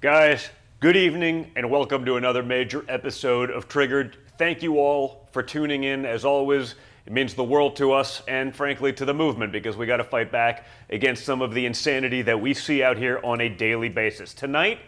Guys, good evening and welcome to another major episode of Triggered. Thank you all for tuning in. As always, it means the world to us and frankly to the movement because we got to fight back against some of the insanity that we see out here on a daily basis. Tonight,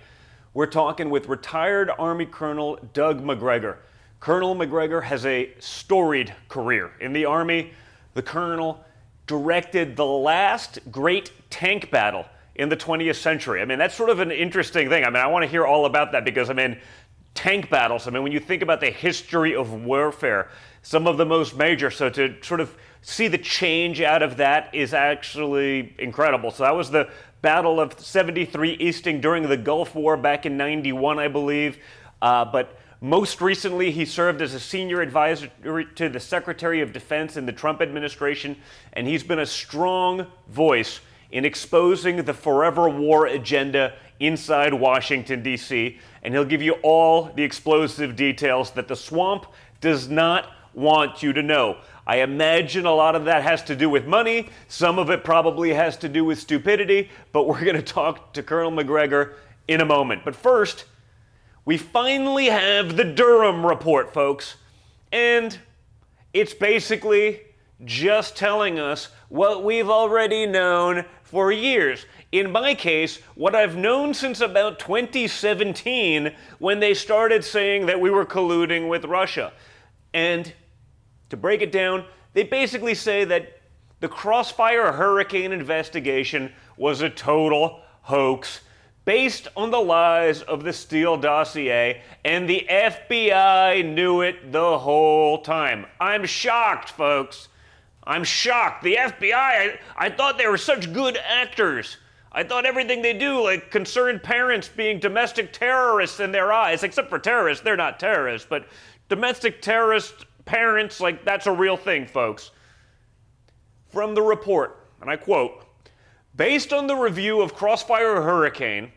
we're talking with retired Army Colonel Doug Macgregor. Colonel Macgregor has a storied career in the Army. The Colonel directed the last great tank battle in the 20th century. I mean, that's sort of an interesting thing. I mean, I want to hear all about that because, I mean, tank battles, I mean, when you think about the history of warfare, some of the most major, so to sort of see the change out of that is actually incredible. So that was the Battle of 73 Easting during the Gulf War back in 91, I believe. But most recently, he served as a senior advisor to the Secretary of Defense in the Trump administration, and he's been a strong voice in exposing the forever war agenda inside Washington, D.C., and he'll give you all the explosive details that the swamp does not want you to know. I imagine a lot of that has to do with money. Some of it probably has to do with stupidity, but we're going to talk to Colonel Macgregor in a moment. But first, we finally have the Durham report, folks, and it's basically just telling us what we've already known for years. In my case, what I've known since about 2017 when they started saying that we were colluding with Russia. And to break it down, they basically say that the Crossfire Hurricane investigation was a total hoax based on the lies of the Steele dossier, and the FBI knew it the whole time. I'm shocked, folks. I'm shocked. The FBI, I thought they were such good actors. I thought everything they do, like concerned parents being domestic terrorists in their eyes, except for terrorists, they're not terrorists, but domestic terrorist parents, like that's a real thing, folks. From the report, and I quote, "Based on the review of Crossfire Hurricane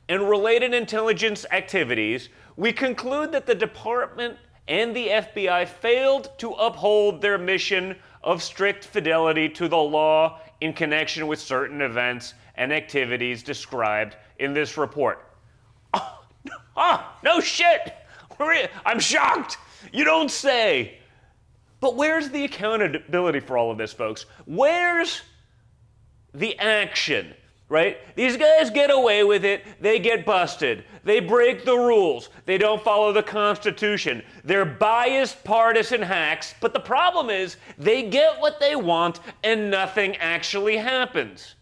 and related intelligence activities, we conclude that the department and the FBI failed to uphold their mission of strict fidelity to the law in connection with certain events and activities described in this report." No shit! I'm shocked! You don't say! But where's the accountability for all of this, folks? Where's the action? Right? These guys get away with it, they get busted, they break the rules, they don't follow the Constitution, they're biased partisan hacks, but the problem is they get what they want and nothing actually happens.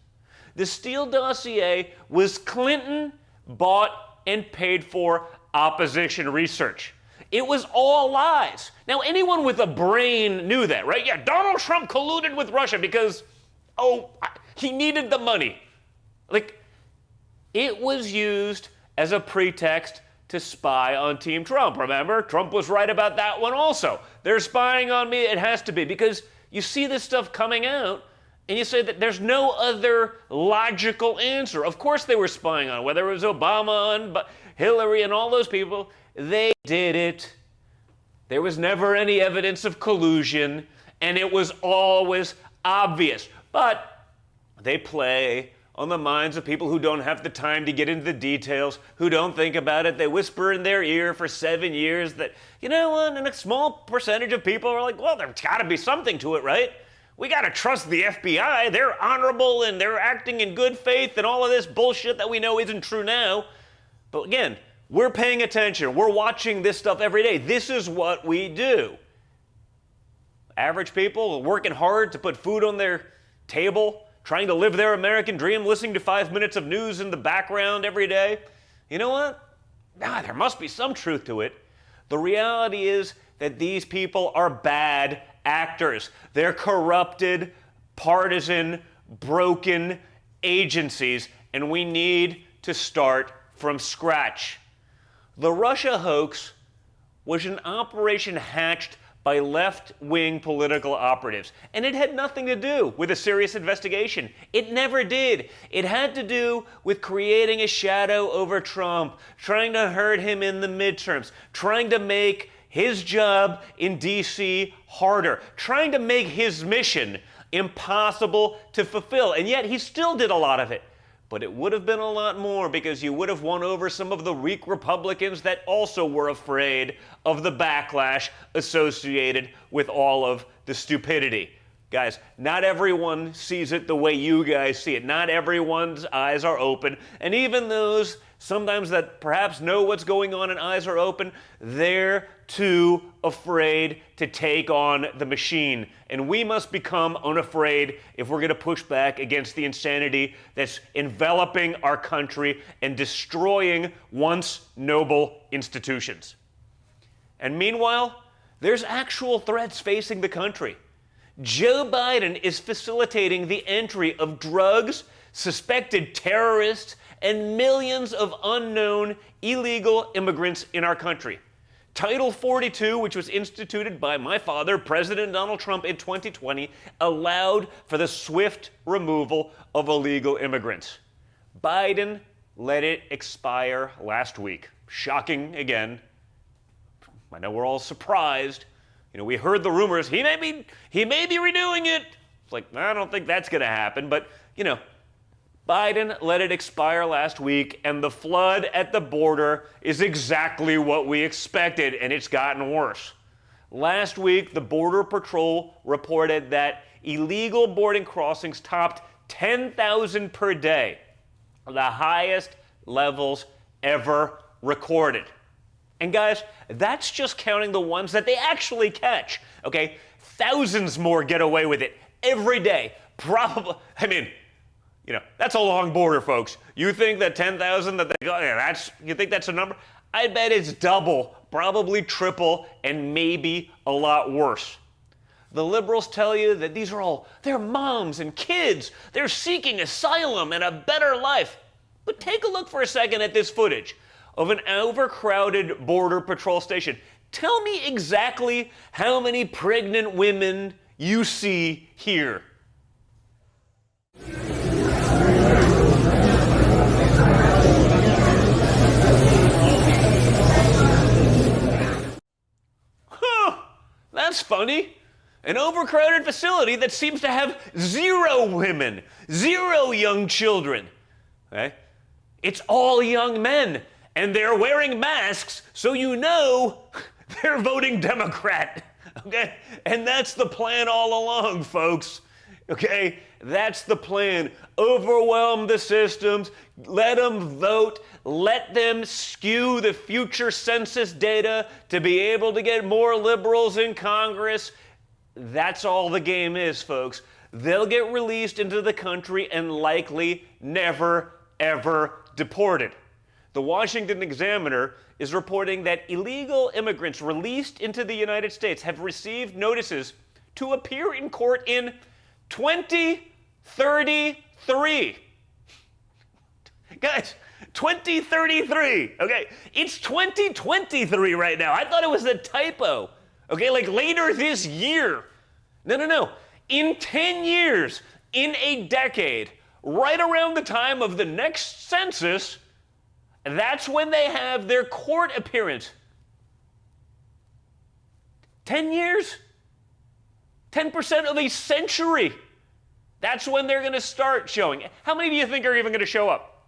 The Steele dossier was Clinton bought and paid for opposition research. It was all lies. Now, anyone with a brain knew that, right? Yeah, Donald Trump colluded with Russia because, he needed the money. Like, it was used as a pretext to spy on Team Trump. Remember? Trump was right about that one also. They're spying on me, it has to be. Because you see this stuff coming out, and you say that there's no other logical answer. Of course they were spying on, whether it was Obama and Hillary and all those people, they did it. There was never any evidence of collusion, and it was always obvious. But they play on the minds of people who don't have the time to get into the details, who don't think about it. They whisper in their ear for 7 years that, you know what, and a small percentage of people are like, well, there's got to be something to it, right? We got to trust the FBI. They're honorable and they're acting in good faith and all of this bullshit that we know isn't true now. But again, we're paying attention. We're watching this stuff every day. This is what we do. Average people working hard to put food on their table, trying to live their American dream, listening to 5 minutes of news in the background every day. You know what? There must be some truth to it. The reality is that these people are bad actors. They're corrupted, partisan, broken agencies, and we need to start from scratch. The Russia hoax was an operation hatched by left-wing political operatives. And it had nothing to do with a serious investigation. It never did. It had to do with creating a shadow over Trump, trying to hurt him in the midterms, trying to make his job in D.C. harder, trying to make his mission impossible to fulfill. And yet he still did a lot of it. But it would have been a lot more, because you would have won over some of the weak Republicans that also were afraid of the backlash associated with all of the stupidity. Guys, not everyone sees it the way you guys see it. Not everyone's eyes are open. And even those sometimes that perhaps know what's going on and eyes are open, they're too afraid to take on the machine. And we must become unafraid if we're going to push back against the insanity that's enveloping our country and destroying once noble institutions. And meanwhile, there's actual threats facing the country. Joe Biden is facilitating the entry of drugs, suspected terrorists, and millions of unknown illegal immigrants in our country. Title 42, which was instituted by my father, President Donald Trump, in 2020, allowed for the swift removal of illegal immigrants. Biden let it expire last week. Shocking again. I know we're all surprised. You know, we heard the rumors, he may be renewing it. It's like, I don't think that's going to happen. But, you know, Biden let it expire last week, and the flood at the border is exactly what we expected, and it's gotten worse. Last week, the Border Patrol reported that illegal boarding crossings topped 10,000 per day, the highest levels ever recorded. And guys, that's just counting the ones that they actually catch, okay? Thousands more get away with it every day. Probably, I mean, you know, that's a long border, folks. You think that 10,000 that they got, yeah, you think that's a number? I bet it's double, probably triple, and maybe a lot worse. The liberals tell you that these are they're moms and kids. They're seeking asylum and a better life. But take a look for a second at this footage of an overcrowded Border Patrol station. Tell me exactly how many pregnant women you see here. Huh, that's funny. An overcrowded facility that seems to have 0 women, 0 young children. Okay? It's all young men. And they're wearing masks, so you know they're voting Democrat, okay? And that's the plan all along, folks, okay? That's the plan. Overwhelm the systems, let them vote, let them skew the future census data to be able to get more liberals in Congress. That's all the game is, folks. They'll get released into the country and likely never, ever deported. The Washington Examiner is reporting that illegal immigrants released into the United States have received notices to appear in court in 2033. Guys, 2033, okay? It's 2023 right now. I thought it was a typo, okay? Like later this year. No. In 10 years, in a decade, right around the time of the next census, that's when they have their court appearance. 10 years? 10% of a century. That's when they're going to start showing. How many do you think are even going to show up?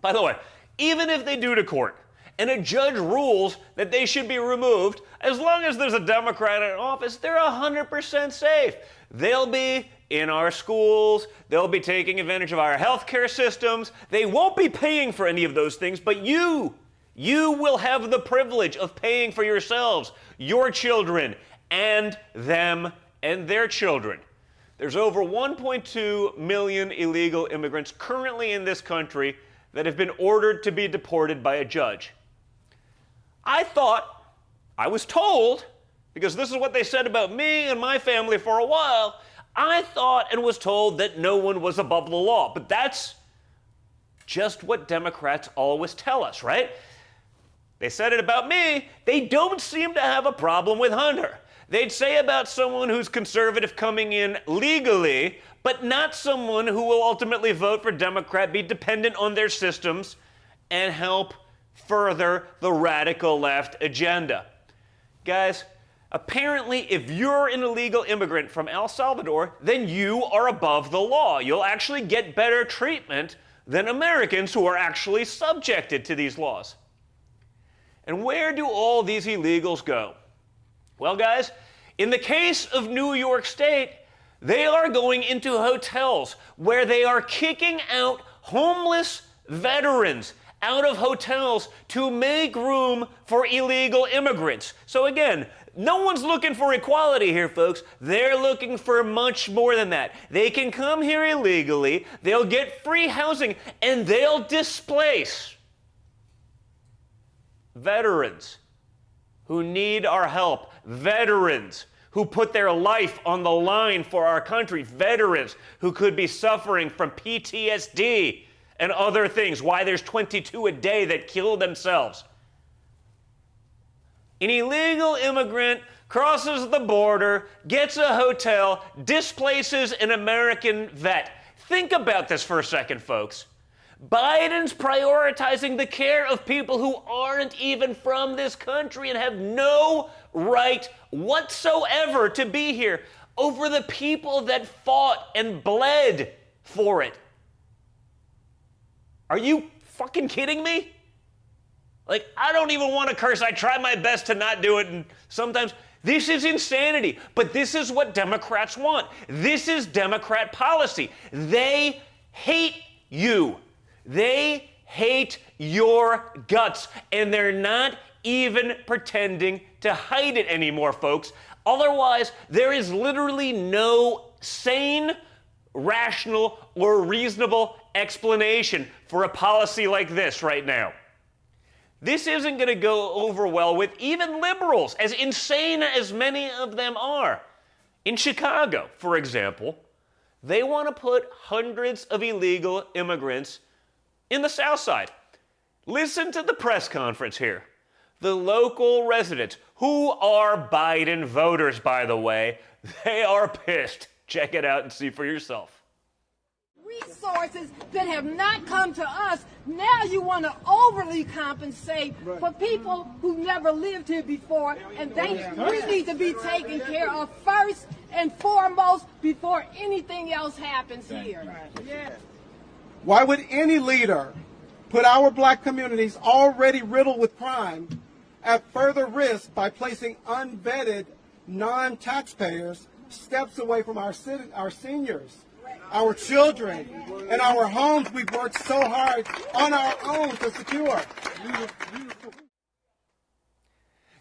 By the way, even if they do to court and a judge rules that they should be removed, as long as there's a Democrat in office, they're 100% safe. They'll be in our schools, they'll be taking advantage of our healthcare systems. They won't be paying for any of those things, but you will have the privilege of paying for yourselves, your children, and them and their children. There's over 1.2 million illegal immigrants currently in this country that have been ordered to be deported by a judge. I was told, because this is what they said about me and my family for a while, I thought and was told that no one was above the law. But that's just what Democrats always tell us, right? They said it about me. They don't seem to have a problem with Hunter. They'd say about someone who's conservative coming in legally, but not someone who will ultimately vote for Democrat, be dependent on their systems, and help further the radical left agenda. Guys, apparently, if you're an illegal immigrant from El Salvador, then you are above the law. You'll actually get better treatment than Americans who are actually subjected to these laws. And where do all these illegals go? Well, guys, in the case of New York State, they are going into hotels where they are kicking out homeless veterans out of hotels to make room for illegal immigrants. So again, no one's looking for equality here, folks. They're looking for much more than that. They can come here illegally, they'll get free housing, and they'll displace veterans who need our help, veterans who put their life on the line for our country, veterans who could be suffering from PTSD and other things, why there's 22 a day that kill themselves. An illegal immigrant crosses the border, gets a hotel, displaces an American vet. Think about this for a second, folks. Biden's prioritizing the care of people who aren't even from this country and have no right whatsoever to be here over the people that fought and bled for it. Are you fucking kidding me? Like, I don't even want to curse. I try my best to not do it, and sometimes this is insanity. But this is what Democrats want. This is Democrat policy. They hate you. They hate your guts, and they're not even pretending to hide it anymore, folks. Otherwise, there is literally no sane, rational, or reasonable explanation for a policy like this right now. This isn't going to go over well with even liberals, as insane as many of them are. In Chicago, for example, they want to put hundreds of illegal immigrants in the South Side. Listen to the press conference here. The local residents, who are Biden voters, by the way, they are pissed. Check it out and see for yourself. Resources that have not come to us, now you want to overly compensate for people who never lived here before, and we need to be taken care of first and foremost before anything else happens here. Why would any leader put our black communities already riddled with crime at further risk by placing unvetted non-taxpayers steps away from our seniors, our children, and our homes we've worked so hard on our own to secure?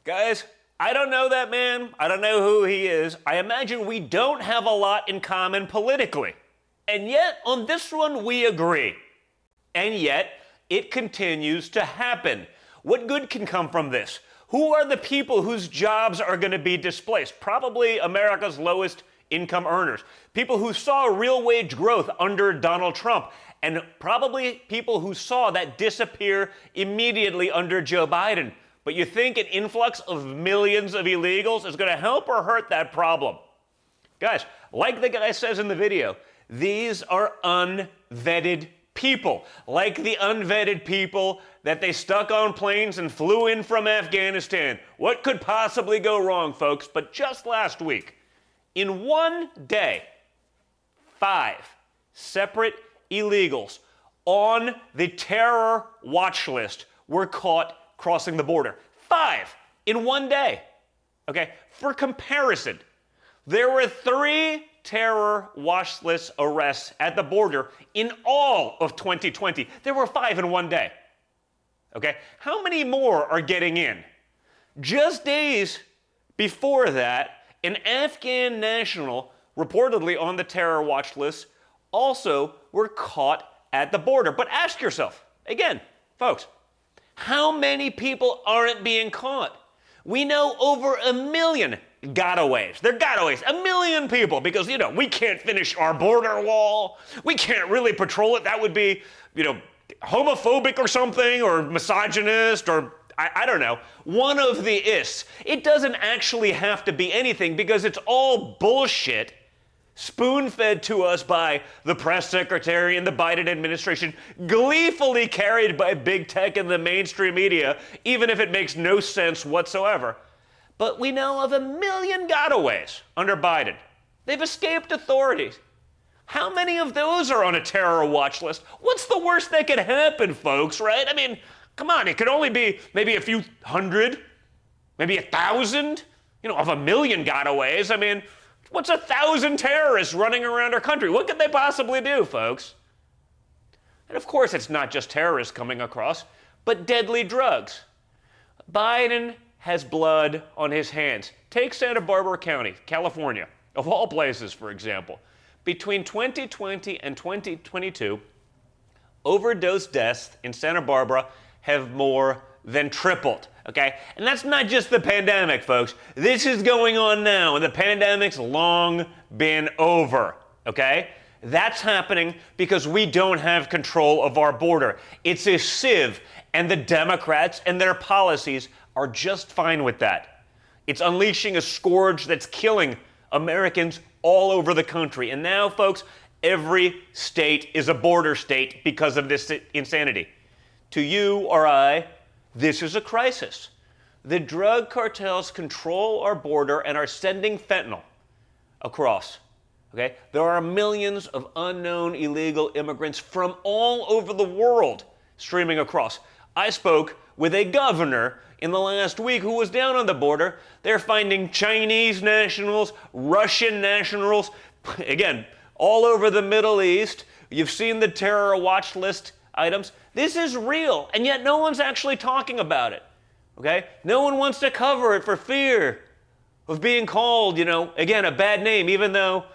Guys, I don't know that man. I don't know who he is. I imagine we don't have a lot in common politically. And yet, on this one, we agree. And yet, it continues to happen. What good can come from this? Who are the people whose jobs are going to be displaced? Probably America's lowest income earners. People who saw real wage growth under Donald Trump. And probably people who saw that disappear immediately under Joe Biden. But you think an influx of millions of illegals is going to help or hurt that problem? Guys, like the guy says in the video, these are unvetted people, like the unvetted people that they stuck on planes and flew in from Afghanistan. What could possibly go wrong, folks? But just last week, in one day, 5 separate illegals on the terror watch list were caught crossing the border. 5 in one day. Okay, for comparison, there were 3 terror watch list arrests at the border in all of 2020. There were 5 in one day. Okay, how many more are getting in? Just days before that, an Afghan national reportedly on the terror watch list also were caught at the border. But ask yourself, again, folks, how many people aren't being caught? We know over 1 million gotaways. They're gotaways. 1 million people because, we can't finish our border wall. We can't really patrol it. That would be, homophobic or something, or misogynist, or I don't know. One of the ists. It doesn't actually have to be anything because it's all bullshit spoon-fed to us by the press secretary and the Biden administration, gleefully carried by big tech and the mainstream media, even if it makes no sense whatsoever. But we know of 1 million gotaways under Biden. They've escaped authorities. How many of those are on a terror watch list? What's the worst that could happen, folks, right? I mean, come on, it could only be maybe a few hundred, maybe 1,000, of 1,000,000 gotaways. I mean, what's 1,000 terrorists running around our country? What could they possibly do, folks? And of course, it's not just terrorists coming across, but deadly drugs. Biden has blood on his hands. Take Santa Barbara County, California, of all places, for example. Between 2020 and 2022, overdose deaths in Santa Barbara have more than tripled, okay? And that's not just the pandemic, folks. This is going on now, and the pandemic's long been over, okay? That's happening because we don't have control of our border. It's a sieve, and the Democrats and their policies are just fine with that. It's unleashing a scourge that's killing Americans all over the country. And now, folks, every state is a border state because of this insanity. To you or I, this is a crisis. The drug cartels control our border and are sending fentanyl across. Okay? There are millions of unknown illegal immigrants from all over the world streaming across. I spoke with a governor in the last week who was down on the border. They're finding Chinese nationals, Russian nationals, again, all over the Middle East. You've seen the terror watch list items. This is real, and yet no one's actually talking about it, okay? No one wants to cover it for fear of being called, again, a bad name, even though,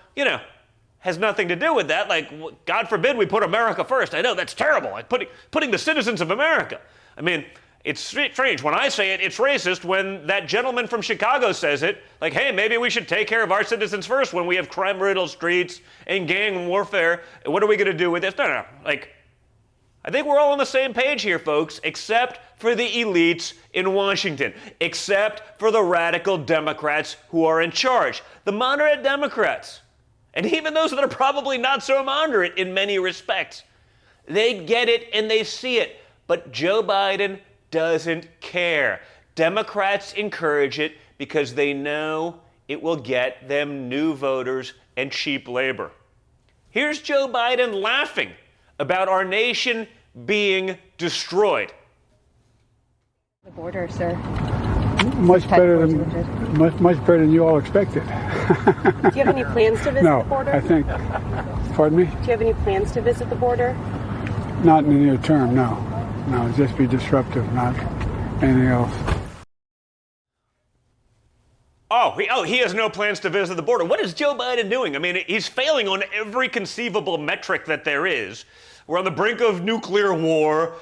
has nothing to do with that. Like, God forbid we put America first. I know, that's terrible. Like putting the citizens of America. I mean, it's strange. When I say it, it's racist. When that gentleman from Chicago says it, like, hey, maybe we should take care of our citizens first when we have crime-riddled streets and gang warfare. What are we going to do with this? No. Like, I think we're all on the same page here, folks, except for the elites in Washington, except for the radical Democrats who are in charge, the moderate Democrats, and even those that are probably not so moderate in many respects. They get it and they see it, but Joe Biden doesn't care. Democrats encourage it because they know it will get them new voters and cheap labor. Here's Joe Biden laughing about our nation being destroyed. The border, sir. Much better than you all expected. Do you have any plans to visit the border? No, I think. Pardon me? Do you have any plans to visit the border? Not in the near term, no. No, just be disruptive, not anything else. He has no plans to visit the border. What is Joe Biden doing? I mean, he's failing on every conceivable metric that there is. We're on the brink of nuclear war.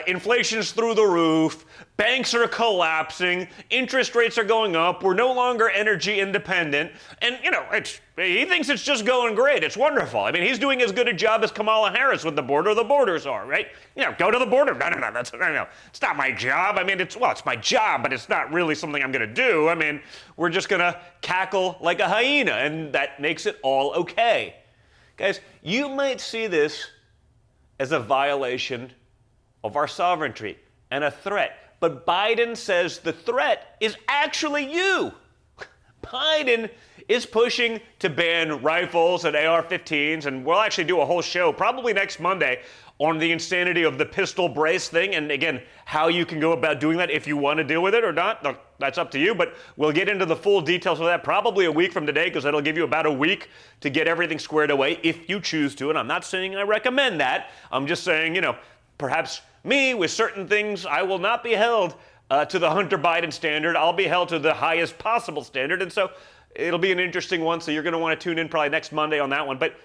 Inflation's through the roof. Banks are collapsing. Interest rates are going up. We're no longer energy independent. And, he thinks it's just going great. It's wonderful. I mean, he's doing as good a job as Kamala Harris with the borders are, right? Go to the border. No. It's not my job. I mean, it's my job, but it's not really something I'm going to do. I mean, we're just going to cackle like a hyena, and that makes it all okay. Guys, you might see this as a violation of our sovereignty and a threat. But Biden says the threat is actually you. Biden is pushing to ban rifles and AR-15s, and we'll actually do a whole show probably next Monday on the insanity of the pistol brace thing, and again, how you can go about doing that if you want to deal with it or not. No, that's up to you, but we'll get into the full details of that probably a week from today, because that'll give you about a week to get everything squared away if you choose to, and I'm not saying I recommend that. I'm just saying, perhaps me, with certain things, I will not be held to the Hunter Biden standard. I'll be held to the highest possible standard, and so it'll be an interesting one, so you're going to want to tune in probably next Monday on that one. But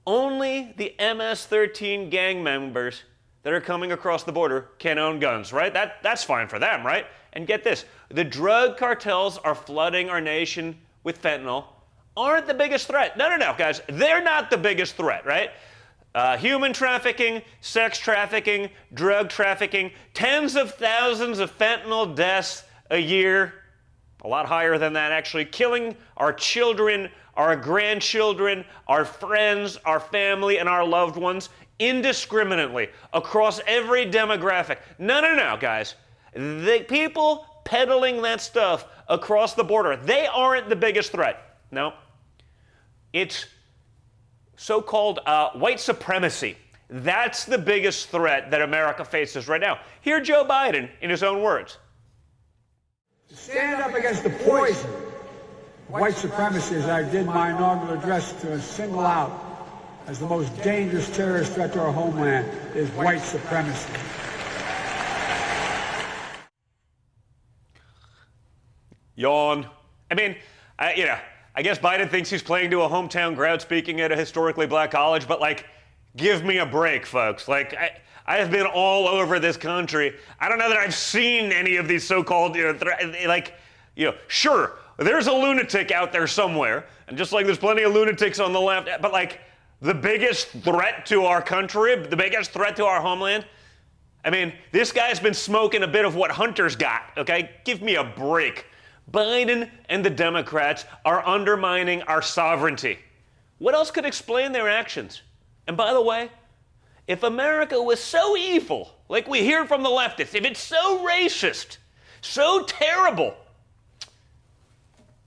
only the MS-13 gang members that are coming across the border can own guns, right? That's fine for them, right? And get this, the drug cartels are flooding our nation with fentanyl, aren't the biggest threat. No, guys, they're not the biggest threat, right? Human trafficking, sex trafficking, drug trafficking, tens of thousands of fentanyl deaths a year, a lot higher than that actually, killing our children, our grandchildren, our friends, our family, and our loved ones indiscriminately across every demographic. No, guys. The people peddling that stuff across the border, they aren't the biggest threat. No. It's so-called white supremacy. That's the biggest threat that America faces right now. Hear Joe Biden in his own words. To stand up against the poison, white supremacy, as I did my inaugural address, to single out as the most dangerous terrorist threat to our homeland is white supremacy. Yawn. I mean, I guess Biden thinks he's playing to a hometown crowd speaking at a historically black college, but like, give me a break, folks. Like, I have been all over this country. I don't know that I've seen any of these so-called, sure, there's a lunatic out there somewhere, and just like there's plenty of lunatics on the left, but like, the biggest threat to our country, the biggest threat to our homeland, I mean, this guy's been smoking a bit of what Hunter's got, okay? Give me a break. Biden and the Democrats are undermining our sovereignty. What else could explain their actions? And by the way, if America was so evil, like we hear from the leftists, if it's so racist, so terrible,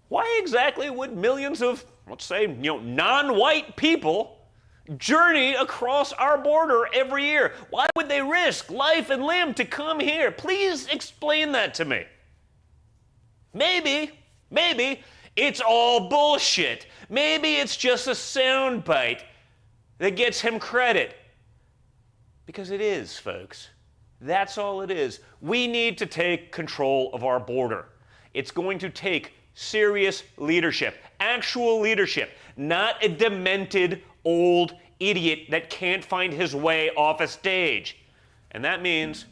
why exactly would millions of, let's say, non-white people journey across our border every year? Why would they risk life and limb to come here? Please explain that to me. Maybe it's all bullshit. Maybe it's just a soundbite that gets him credit. Because it is, folks. That's all it is. We need to take control of our border. It's going to take serious leadership, actual leadership, not a demented old idiot that can't find his way off a stage. And that means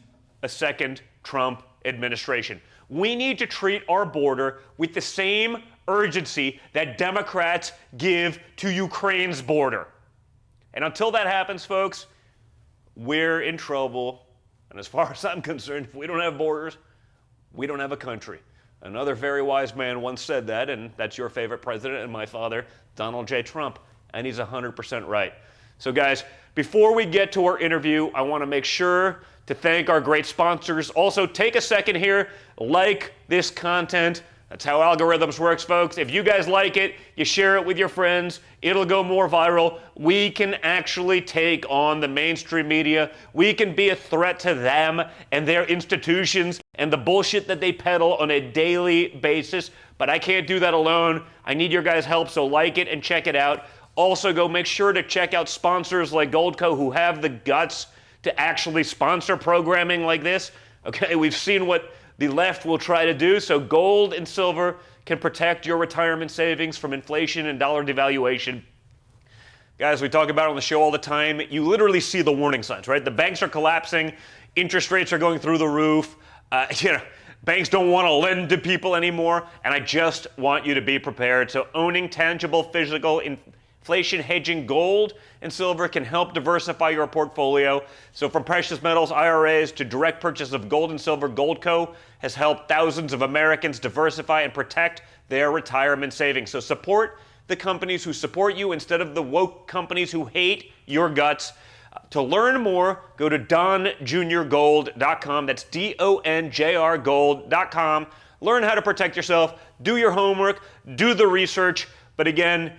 a second Trump administration. We need to treat our border with the same urgency that Democrats give to Ukraine's border. And until that happens, folks, we're in trouble. And as far as I'm concerned, if we don't have borders, we don't have a country. Another very wise man once said that, and that's your favorite president and my father, Donald J. Trump. And he's 100% right. So guys, before we get to our interview, I want to make sure to thank our great sponsors. Also, take a second here, like this content. That's how algorithms works, folks. If you guys like it, you share it with your friends, it'll go more viral. We can actually take on the mainstream media. We can be a threat to them and their institutions and the bullshit that they peddle on a daily basis. But I can't do that alone. I need your guys' help, so like it and check it out. Also, go make sure to check out sponsors like Goldco who have the guts to actually sponsor programming like this. Okay, we've seen what the left will try to do, so gold and silver can protect your retirement savings from inflation and dollar devaluation. Guys, we talk about it on the show all the time. You literally see the warning signs, right? The banks are collapsing, interest rates are going through the roof. Banks don't want to lend to people anymore, and I just want you to be prepared. So owning tangible physical inflation hedging gold and silver can help diversify your portfolio. So from precious metals IRAs to direct purchase of gold and silver, Goldco has helped thousands of Americans diversify and protect their retirement savings. So support the companies who support you instead of the woke companies who hate your guts. To learn more, go to donjrgold.com. That's DONJR gold.com. Learn how to protect yourself. Do your homework. Do the research. But again,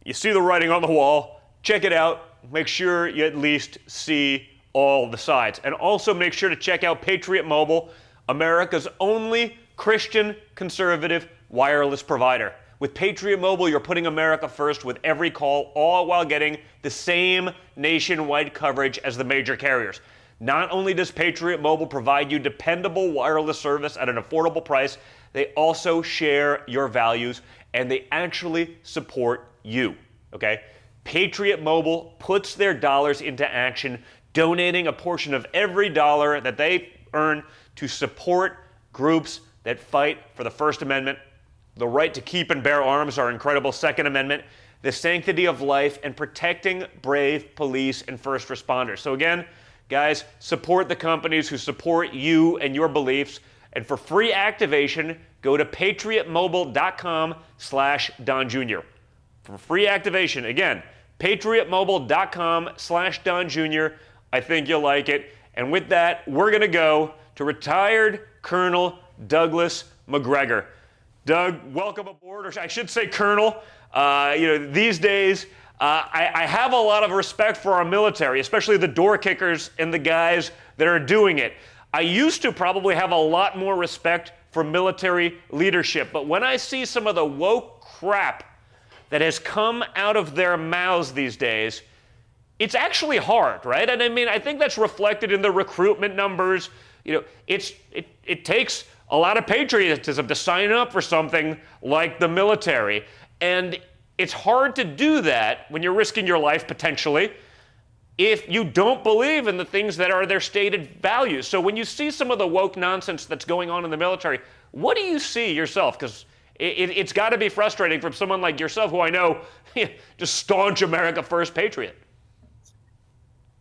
you see the writing on the wall. Check it out. Make sure you at least see all the sides. And also make sure to check out Patriot Mobile, America's only Christian conservative wireless provider. With Patriot Mobile, you're putting America first with every call, all while getting the same nationwide coverage as the major carriers. Not only does Patriot Mobile provide you dependable wireless service at an affordable price, they also share your values and they actually support you, okay? Patriot Mobile puts their dollars into action, donating a portion of every dollar that they earn to support groups that fight for the First Amendment, the right to keep and bear arms, our incredible Second Amendment, the sanctity of life, and protecting brave police and first responders. So again, guys, support the companies who support you and your beliefs. And for free activation, go to patriotmobile.com/Don Jr. For free activation, again, patriotmobile.com/Don Jr. I think you'll like it. And with that, we're going to go to retired Colonel Douglas Macgregor. Doug, welcome aboard, or I should say Colonel. These days, I have a lot of respect for our military, especially the door kickers and the guys that are doing it. I used to probably have a lot more respect for military leadership, but when I see some of the woke crap that has come out of their mouths these days, it's actually hard, right? And I mean, I think that's reflected in the recruitment numbers. You know, it takes a lot of patriotism to sign up for something like the military, and it's hard to do that when you're risking your life potentially if you don't believe in the things that are their stated values. So when you see some of the woke nonsense that's going on in the military, what do you see yourself? Because it's got to be frustrating from someone like yourself, who I know just staunch America First patriot.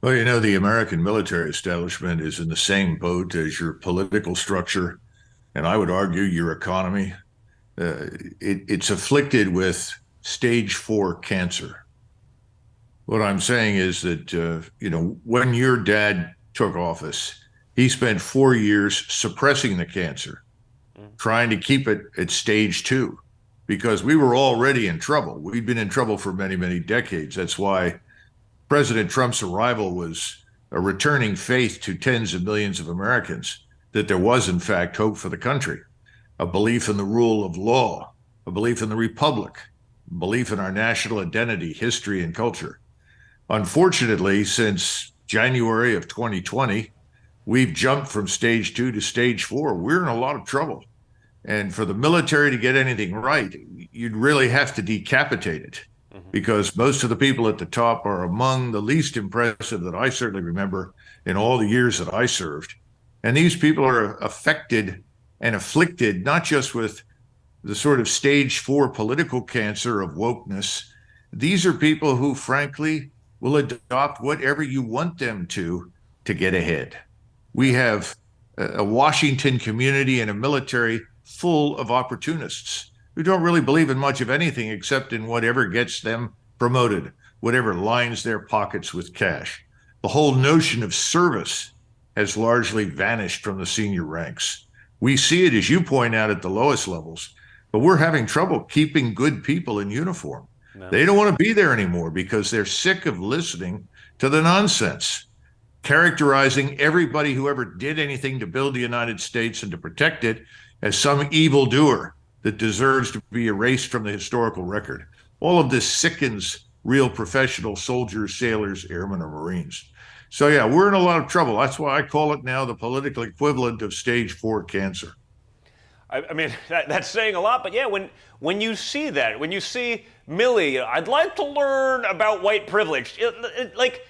Well, you know, the American military establishment is in the same boat as your political structure, and I would argue your economy. It's afflicted with stage 4 cancer. What I'm saying is that, you know, when your dad took office, he spent 4 years suppressing the cancer, trying to keep it at stage 2, because we were already in trouble. We'd been in trouble for many, many decades. That's why President Trump's arrival was a returning faith to tens of millions of Americans that there was, in fact, hope for the country, a belief in the rule of law, a belief in the republic, a belief in our national identity, history, and culture. Unfortunately, since January of 2020, we've jumped from stage 2 to stage 4. We're in a lot of trouble. And for the military to get anything right, you'd really have to decapitate it, because most of the people at the top are among the least impressive that I certainly remember in all the years that I served. And these people are affected and afflicted not just with the sort of stage 4 political cancer of wokeness. These are people who, frankly, will adopt whatever you want them to get ahead. We have a Washington community and a military full of opportunists who don't really believe in much of anything except in whatever gets them promoted, whatever lines their pockets with cash. The whole notion of service has largely vanished from the senior ranks. We see it, as you point out, at the lowest levels, but we're having trouble keeping good people in uniform. No. They don't want to be there anymore because they're sick of listening to the nonsense, characterizing everybody who ever did anything to build the United States and to protect it as some evildoer that deserves to be erased from the historical record. All of this sickens real professional soldiers, sailors, airmen, or Marines. So yeah, we're in a lot of trouble. That's why I call it now the political equivalent of stage 4 cancer. I mean, that's saying a lot, but yeah, when you see that, when you see Milley, I'd like to learn about white privilege. Like,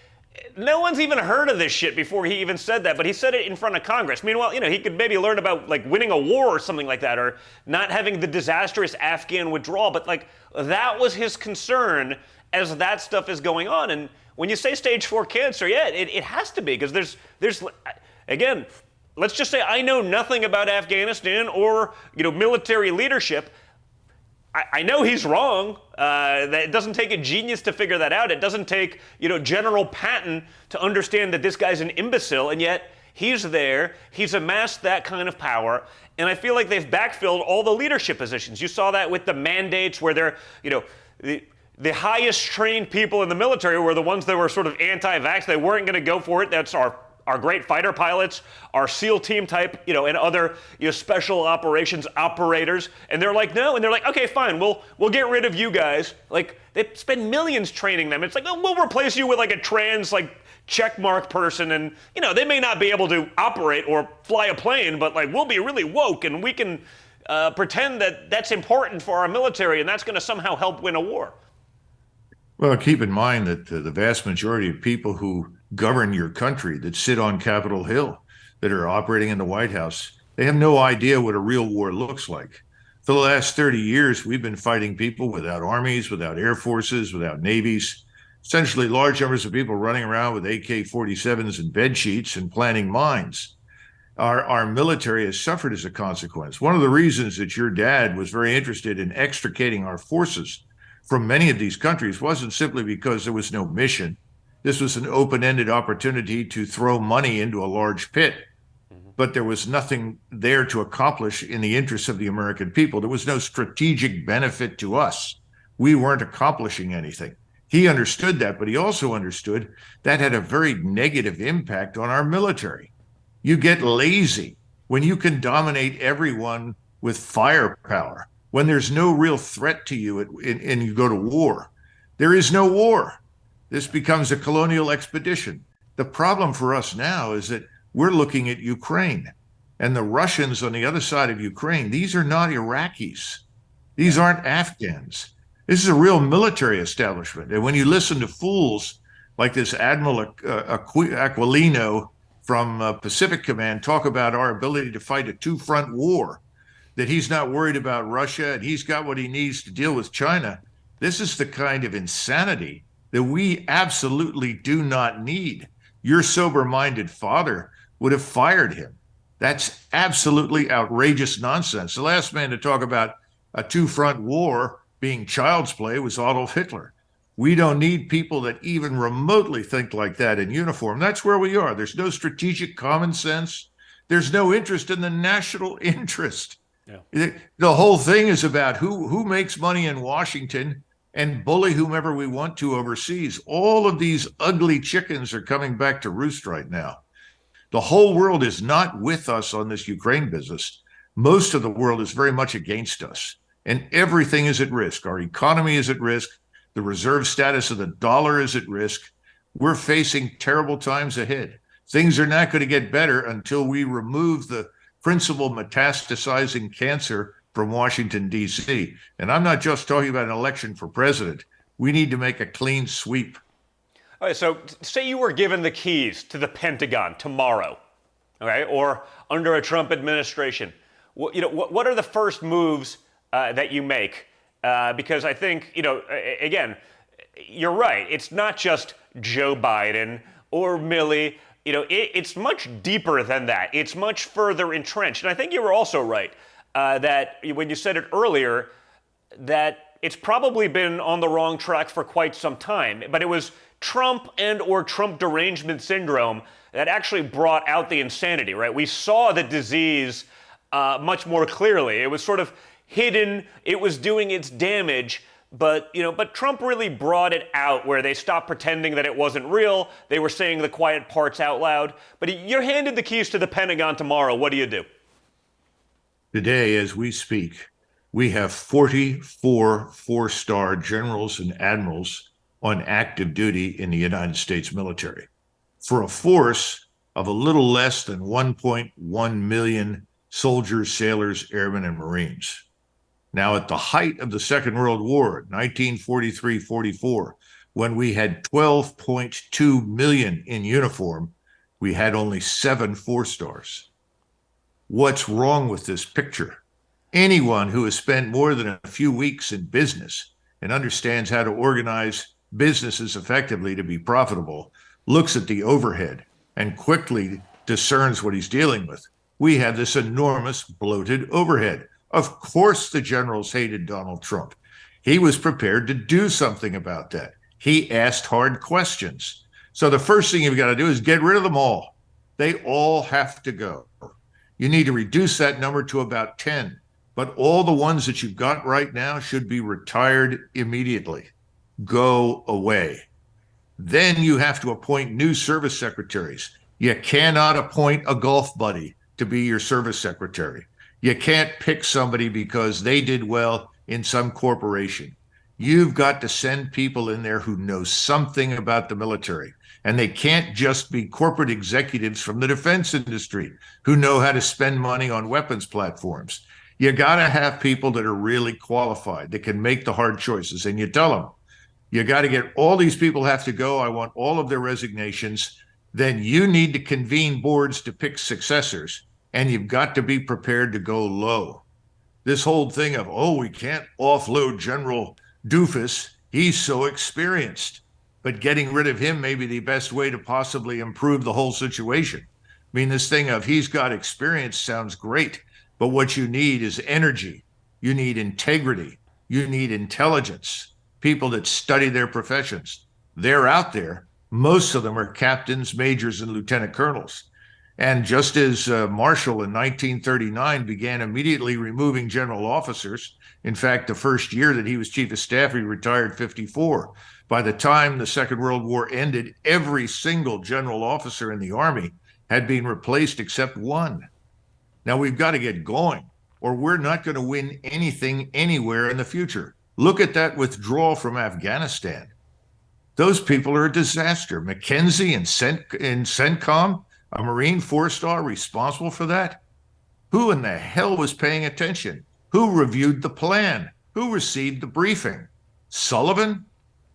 no one's even heard of this shit before he even said that, but he said it in front of Congress. Meanwhile, you know, he could maybe learn about, like, winning a war or something like that, or not having the disastrous Afghan withdrawal, but, like, that was his concern as that stuff is going on. And when you say stage 4 cancer, yeah, it has to be, because there's, again, let's just say I know nothing about Afghanistan or, you know, military leadership. I know he's wrong. That it doesn't take a genius to figure that out. It doesn't take, you know, General Patton to understand that this guy's an imbecile, and yet he's there. He's amassed that kind of power, and I feel like they've backfilled all the leadership positions. You saw that with the mandates, where they're, you know, the highest trained people in the military were the ones that were sort of anti-vax. They weren't going to go for it. That's our great fighter pilots, our SEAL team type, you know, and other, you know, special operations operators, and they're like, no, and they're like, okay, fine, we'll get rid of you guys. Like, they spend millions training them. It's like, oh, we'll replace you with like a trans, like, checkmark person, and, you know, they may not be able to operate or fly a plane, but, like, we'll be really woke, and we can pretend that that's important for our military, and that's going to somehow help win a war. Well, keep in mind that the vast majority of people who govern your country, that sit on Capitol Hill, that are operating in the White House, they have no idea what a real war looks like. For the last 30 years, we've been fighting people without armies, without air forces, without navies, essentially large numbers of people running around with AK-47s and bed sheets and planting mines. Our military has suffered as a consequence. One of the reasons that your dad was very interested in extricating our forces from many of these countries wasn't simply because there was no mission. This was an open-ended opportunity to throw money into a large pit, but there was nothing there to accomplish in the interests of the American people. There was no strategic benefit to us. We weren't accomplishing anything. He understood that, but he also understood that had a very negative impact on our military. You get lazy when you can dominate everyone with firepower, when there's no real threat to you and you go to war. There is no war. This becomes a colonial expedition. The problem for us now is that we're looking at Ukraine and the Russians on the other side of Ukraine. These are not Iraqis. These aren't Afghans. This is a real military establishment. And when you listen to fools like this Admiral Aquilino from Pacific Command talk about our ability to fight a two-front war, that he's not worried about Russia and he's got what he needs to deal with China, this is the kind of insanity that we absolutely do not need. Your sober-minded father would have fired him. That's absolutely outrageous nonsense. The last man to talk about a two-front war being child's play was Adolf Hitler. We don't need people that even remotely think like that in uniform. That's where we are. There's no strategic common sense. There's no interest in the national interest. Yeah. The whole thing is about who makes money in Washington and bully whomever we want to overseas. All of these ugly chickens are coming back to roost right now. The whole world is not with us on this Ukraine business. Most of the world is very much against us. And everything is at risk. Our economy is at risk. The reserve status of the dollar is at risk. We're facing terrible times ahead. Things are not going to get better until we remove the principal metastasizing cancer from Washington, D.C. And I'm not just talking about an election for president. We need to make a clean sweep. All right, so say you were given the keys to the Pentagon tomorrow, okay, or under a Trump administration. What are the first moves that you make? Because I think, again, you're right. It's not just Joe Biden or Milley. It's much deeper than that. It's much further entrenched. And I think you were also right that when you said it earlier, that it's probably been on the wrong track for quite some time. But it was Trump and or Trump derangement syndrome that actually brought out the insanity, right? We saw the disease much more clearly. It was sort of hidden, it was doing its damage, but Trump really brought it out where they stopped pretending that it wasn't real. They were saying the quiet parts out loud. But you're handed the keys to the Pentagon tomorrow. What do you do? Today, as we speak, we have 44 four-star generals and admirals on active duty in the United States military for a force of a little less than 1.1 million soldiers, sailors, airmen, and Marines. Now, at the height of the Second World War, 1943-44, when we had 12.2 million in uniform, we had only 7 four-stars. What's wrong with this picture? Anyone who has spent more than a few weeks in business and understands how to organize businesses effectively to be profitable looks at the overhead and quickly discerns what he's dealing with. We have this enormous bloated overhead. Of course, the generals hated Donald Trump. He was prepared to do something about that. He asked hard questions. So the first thing you've got to do is get rid of them all. They all have to go. You need to reduce that number to about 10. But all the ones that you've got right now should be retired immediately. Go away. Then you have to appoint new service secretaries. You cannot appoint a golf buddy to be your service secretary. You can't pick somebody because they did well in some corporation. You've got to send people in there who know something about the military. And they can't just be corporate executives from the defense industry who know how to spend money on weapons platforms. You got to have people that are really qualified, that can make the hard choices. And you tell them, you got to get all these people have to go. I want all of their resignations. Then you need to convene boards to pick successors. And you've got to be prepared to go low. This whole thing of, we can't offload General Doofus. He's so experienced. But getting rid of him may be the best way to possibly improve the whole situation. I mean, this thing of he's got experience sounds great, but what you need is energy. You need integrity. You need intelligence. People that study their professions. They're out there. Most of them are captains, majors, and lieutenant colonels. And just as Marshall in 1939 began immediately removing general officers, in fact, the first year that he was chief of staff, he retired 54. By the time the Second World War ended, every single general officer in the Army had been replaced except one. Now we've got to get going, or we're not going to win anything anywhere in the future. Look at that withdrawal from Afghanistan. Those people are a disaster. McKenzie and CENTCOM, a Marine four-star responsible for that? Who in the hell was paying attention? Who reviewed the plan? Who received the briefing? Sullivan?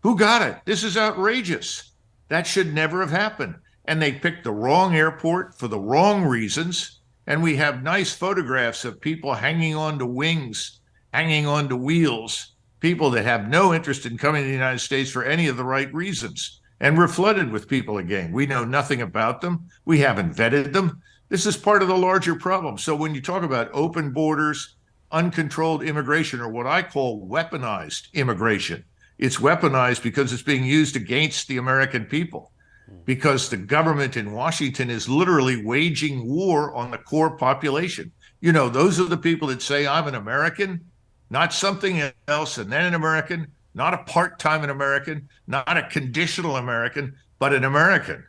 Who got it? This is outrageous. That should never have happened. And they picked the wrong airport for the wrong reasons. And we have nice photographs of people hanging on to wings, hanging on to wheels, people that have no interest in coming to the United States for any of the right reasons. And we're flooded with people again. We know nothing about them. We haven't vetted them. This is part of the larger problem. So when you talk about open borders, uncontrolled immigration, or what I call weaponized immigration, it's weaponized because it's being used against the American people, because the government in Washington is literally waging war on the core population. You know, those are the people that say, I'm an American, not something else, and then an American, not a part-time American, not a conditional American, but an American.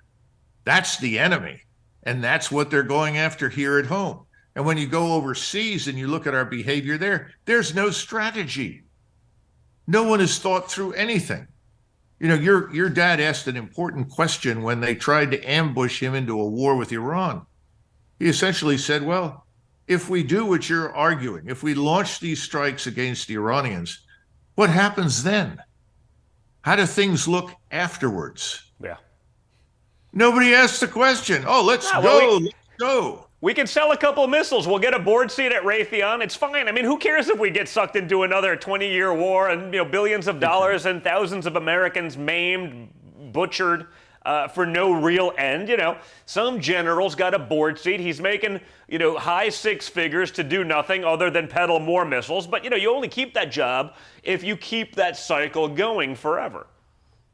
That's the enemy. And that's what they're going after here at home. And when you go overseas and you look at our behavior there, there's no strategy. No one has thought through anything. You know, your dad asked an important question when they tried to ambush him into a war with Iran. He essentially said, well, if we do what you're arguing, if we launch these strikes against the Iranians, what happens then? How do things look afterwards? Yeah. Nobody asked the question. Oh, let's go. We can sell a couple of missiles. We'll get a board seat at Raytheon. It's fine. I mean, who cares if we get sucked into another 20-year war and, you know, billions of dollars and thousands of Americans maimed, butchered for no real end? You know, some general's got a board seat. He's making, you know, high six figures to do nothing other than peddle more missiles. But, you know, you only keep that job if you keep that cycle going forever.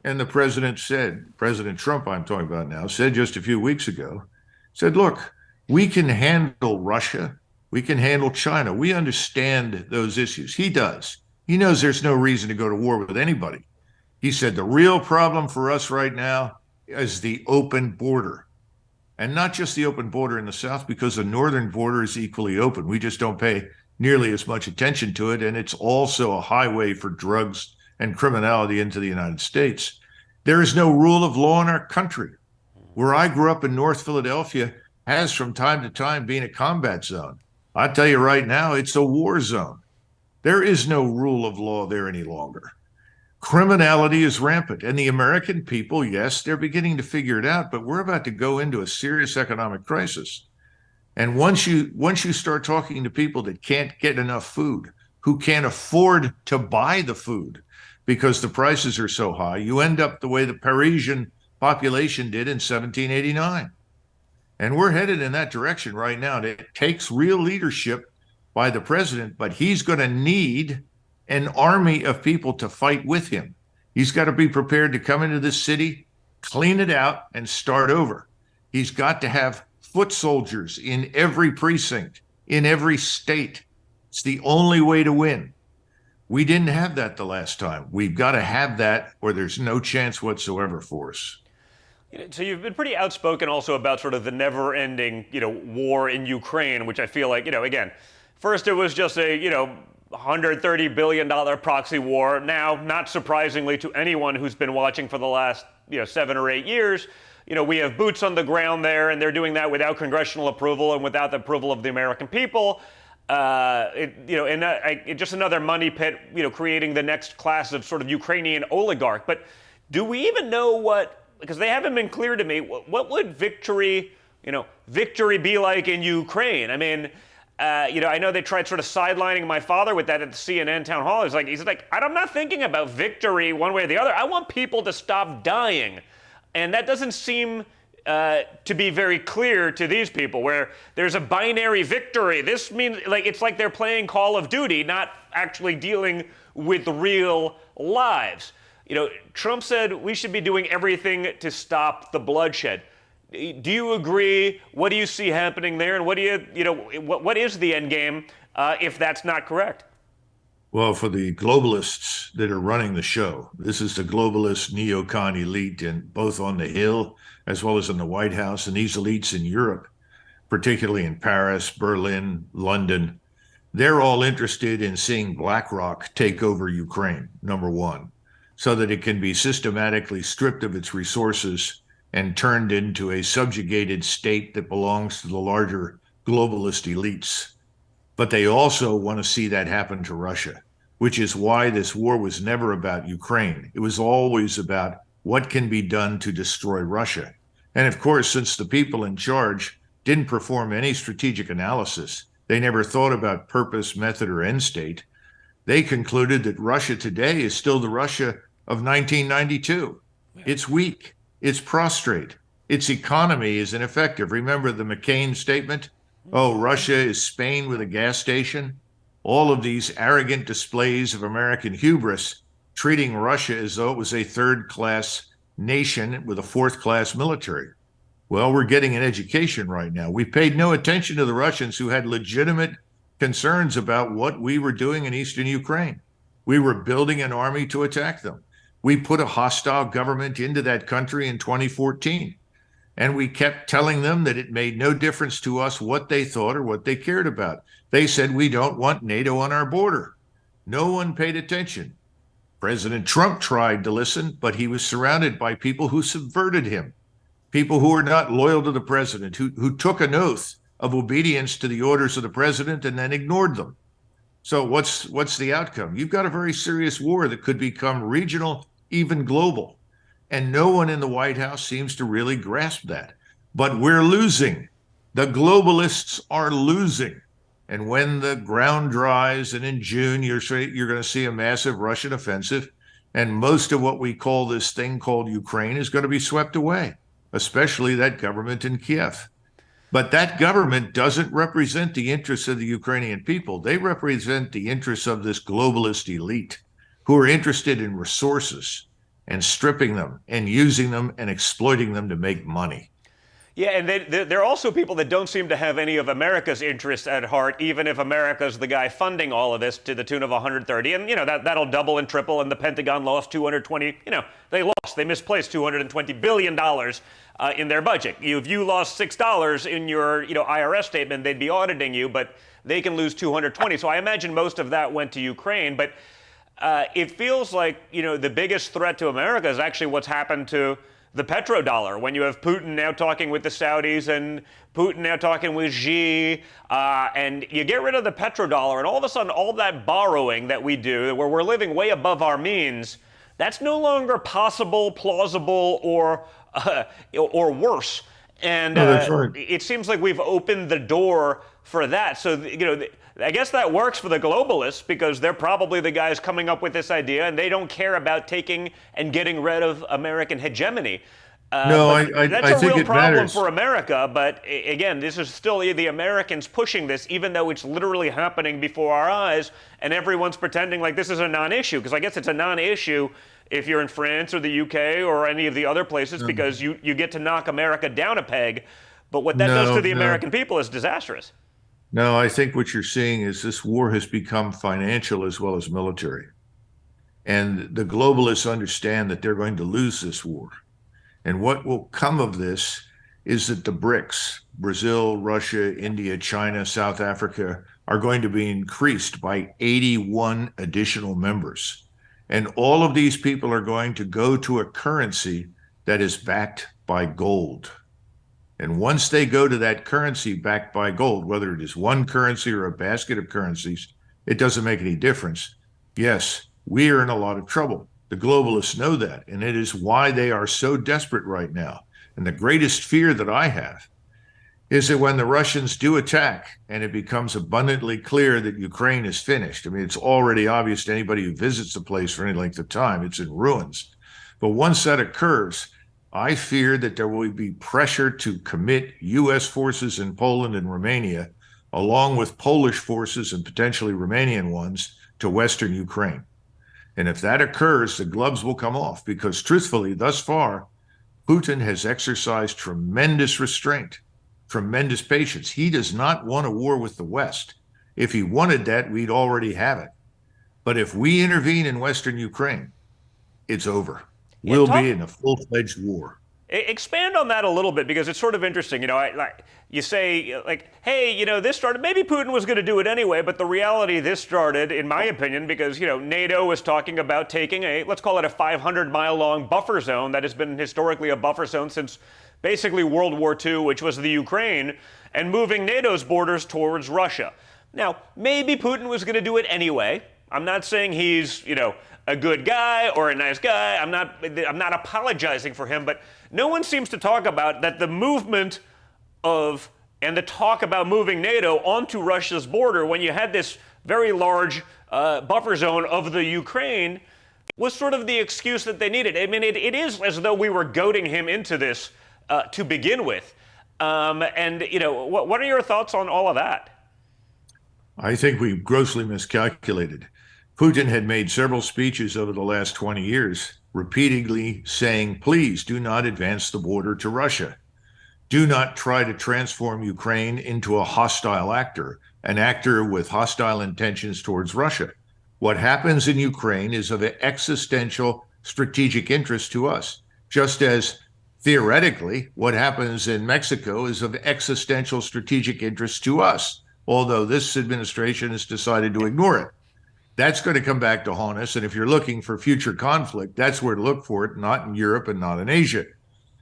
And the president said, President Trump I'm talking about now, said just a few weeks ago, said, look, we can handle Russia. We can handle China. We understand those issues. He does. He knows there's no reason to go to war with anybody. He said the real problem for us right now is the open border. And not just the open border in the south, because the northern border is equally open. We just don't pay nearly as much attention to it. And it's also a highway for drugs and criminality into the United States. There is no rule of law in our country. Where I grew up in North Philadelphia has from time to time been a combat zone. I tell you right now, it's a war zone. There is no rule of law there any longer. Criminality is rampant. And the American people, yes, they're beginning to figure it out, but we're about to go into a serious economic crisis. And once you start talking to people that can't get enough food, who can't afford to buy the food because the prices are so high, you end up the way the Parisian population did in 1789. And we're headed in that direction right now. It takes real leadership by the president, but he's going to need an army of people to fight with him. He's got to be prepared to come into this city, clean it out, and start over. He's got to have foot soldiers in every precinct, in every state. It's the only way to win. We didn't have that the last time. We've got to have that, or there's no chance whatsoever for us. So you've been pretty outspoken also about sort of the never-ending, you know, war in Ukraine, which I feel like, you know, again, first it was just a, you know, $130 billion proxy war. Now, not surprisingly to anyone who's been watching for the last, you know, 7 or 8 years, you know, we have boots on the ground there, and they're doing that without congressional approval and without the approval of the American people. Just another money pit, you know, creating the next class of sort of Ukrainian oligarch. But do we even know what? Because they haven't been clear to me, what would victory be like in Ukraine? I mean, I know they tried sort of sidelining my father with that at the CNN town hall. He's like, I'm not thinking about victory one way or the other. I want people to stop dying. And that doesn't seem to be very clear to these people, where there's a binary victory. This means, like, it's like they're playing Call of Duty, not actually dealing with real lives. You know, Trump said we should be doing everything to stop the bloodshed. Do you agree? What do you see happening there? And what do what is the end game if that's not correct? Well, for the globalists that are running the show, this is the globalist neocon elite, both on the Hill as well as in the White House, and these elites in Europe, particularly in Paris, Berlin, London, they're all interested in seeing BlackRock take over Ukraine, number one, so that it can be systematically stripped of its resources and turned into a subjugated state that belongs to the larger globalist elites. But they also want to see that happen to Russia, which is why this war was never about Ukraine. It was always about what can be done to destroy Russia. And of course, since the people in charge didn't perform any strategic analysis, they never thought about purpose, method, or end state, they concluded that Russia today is still the Russia of 1992. It's weak, it's prostrate, its economy is ineffective. Remember the McCain statement? Oh, Russia is Spain with a gas station. All of these arrogant displays of American hubris, treating Russia as though it was a third-class nation with a fourth-class military. Well, we're getting an education right now. We paid no attention to the Russians who had legitimate concerns about what we were doing in eastern Ukraine. We were building an army to attack them. We put a hostile government into that country in 2014. And we kept telling them that it made no difference to us what they thought or what they cared about. They said, we don't want NATO on our border. No one paid attention. President Trump tried to listen, but he was surrounded by people who subverted him, people who were not loyal to the president, who took an oath of obedience to the orders of the president and then ignored them. So what's the outcome? You've got a very serious war that could become regional, even global. And no one in the White House seems to really grasp that. But we're losing. The globalists are losing. And when the ground dries, and in June, you're going to see a massive Russian offensive, and most of what we call this thing called Ukraine is going to be swept away, especially that government in Kiev. But that government doesn't represent the interests of the Ukrainian people. They represent the interests of this globalist elite who are interested in resources and stripping them and using them and exploiting them to make money. Yeah, and there are also people that don't seem to have any of America's interests at heart, even if America's the guy funding all of this to the tune of 130. And, that'll double and triple, and the Pentagon lost 220, they misplaced $220 billion in their budget. If you lost $6 in your, IRS statement, they'd be auditing you, but they can lose 220. So I imagine most of that went to Ukraine, but it feels like, the biggest threat to America is actually what's happened to the petrodollar. When you have Putin now talking with the Saudis and Putin now talking with Xi, and you get rid of the petrodollar, and all of a sudden all that borrowing that we do, where we're living way above our means, that's no longer possible, plausible, or worse. And that's right. It seems like we've opened the door for that. So, I guess that works for the globalists because they're probably the guys coming up with this idea, and they don't care about taking and getting rid of American hegemony. I that's a think real it problem matters for America. But again, this is still the Americans pushing this, even though it's literally happening before our eyes, and everyone's pretending like this is a non-issue. Because I guess it's a non-issue if you're in France or the UK or any of the other places, because you get to knock America down a peg. But what that does to the American people is disastrous. No, I think what you're seeing is this war has become financial as well as military. And the globalists understand that they're going to lose this war. And what will come of this is that the BRICS, Brazil, Russia, India, China, South Africa, are going to be increased by 81 additional members. And all of these people are going to go to a currency that is backed by gold. And once they go to that currency backed by gold, whether it is one currency or a basket of currencies, it doesn't make any difference. Yes, we are in a lot of trouble. The globalists know that, and it is why they are so desperate right now. And the greatest fear that I have is that when the Russians do attack and it becomes abundantly clear that Ukraine is finished, I mean, it's already obvious to anybody who visits the place for any length of time, it's in ruins. But once that occurs, I fear that there will be pressure to commit U.S. forces in Poland and Romania, along with Polish forces and potentially Romanian ones, to Western Ukraine. And if that occurs, the gloves will come off because truthfully, thus far, Putin has exercised tremendous restraint, tremendous patience. He does not want a war with the West. If he wanted that, we'd already have it. But if we intervene in Western Ukraine, it's over. We'll be in a full-fledged war. Expand on that a little bit, because it's sort of interesting. You say, like, hey, this started, maybe Putin was going to do it anyway, but the reality, this started, in my opinion, because, NATO was talking about taking let's call it a 500-mile-long buffer zone that has been historically a buffer zone since basically World War II, which was the Ukraine, and moving NATO's borders towards Russia. Now, maybe Putin was going to do it anyway. I'm not saying he's, a good guy or a nice guy. I'm not apologizing for him, but no one seems to talk about that the movement of and the talk about moving NATO onto Russia's border when you had this very large buffer zone of the Ukraine was sort of the excuse that they needed. I mean, it is as though we were goading him into this to begin with. What are your thoughts on all of that? I think we grossly miscalculated. Putin had made several speeches over the last 20 years, repeatedly saying, please do not advance the border to Russia. Do not try to transform Ukraine into a hostile actor, an actor with hostile intentions towards Russia. What happens in Ukraine is of existential strategic interest to us, just as theoretically what happens in Mexico is of existential strategic interest to us, although this administration has decided to ignore it. That's going to come back to haunt us. And if you're looking for future conflict, that's where to look for it, not in Europe and not in Asia.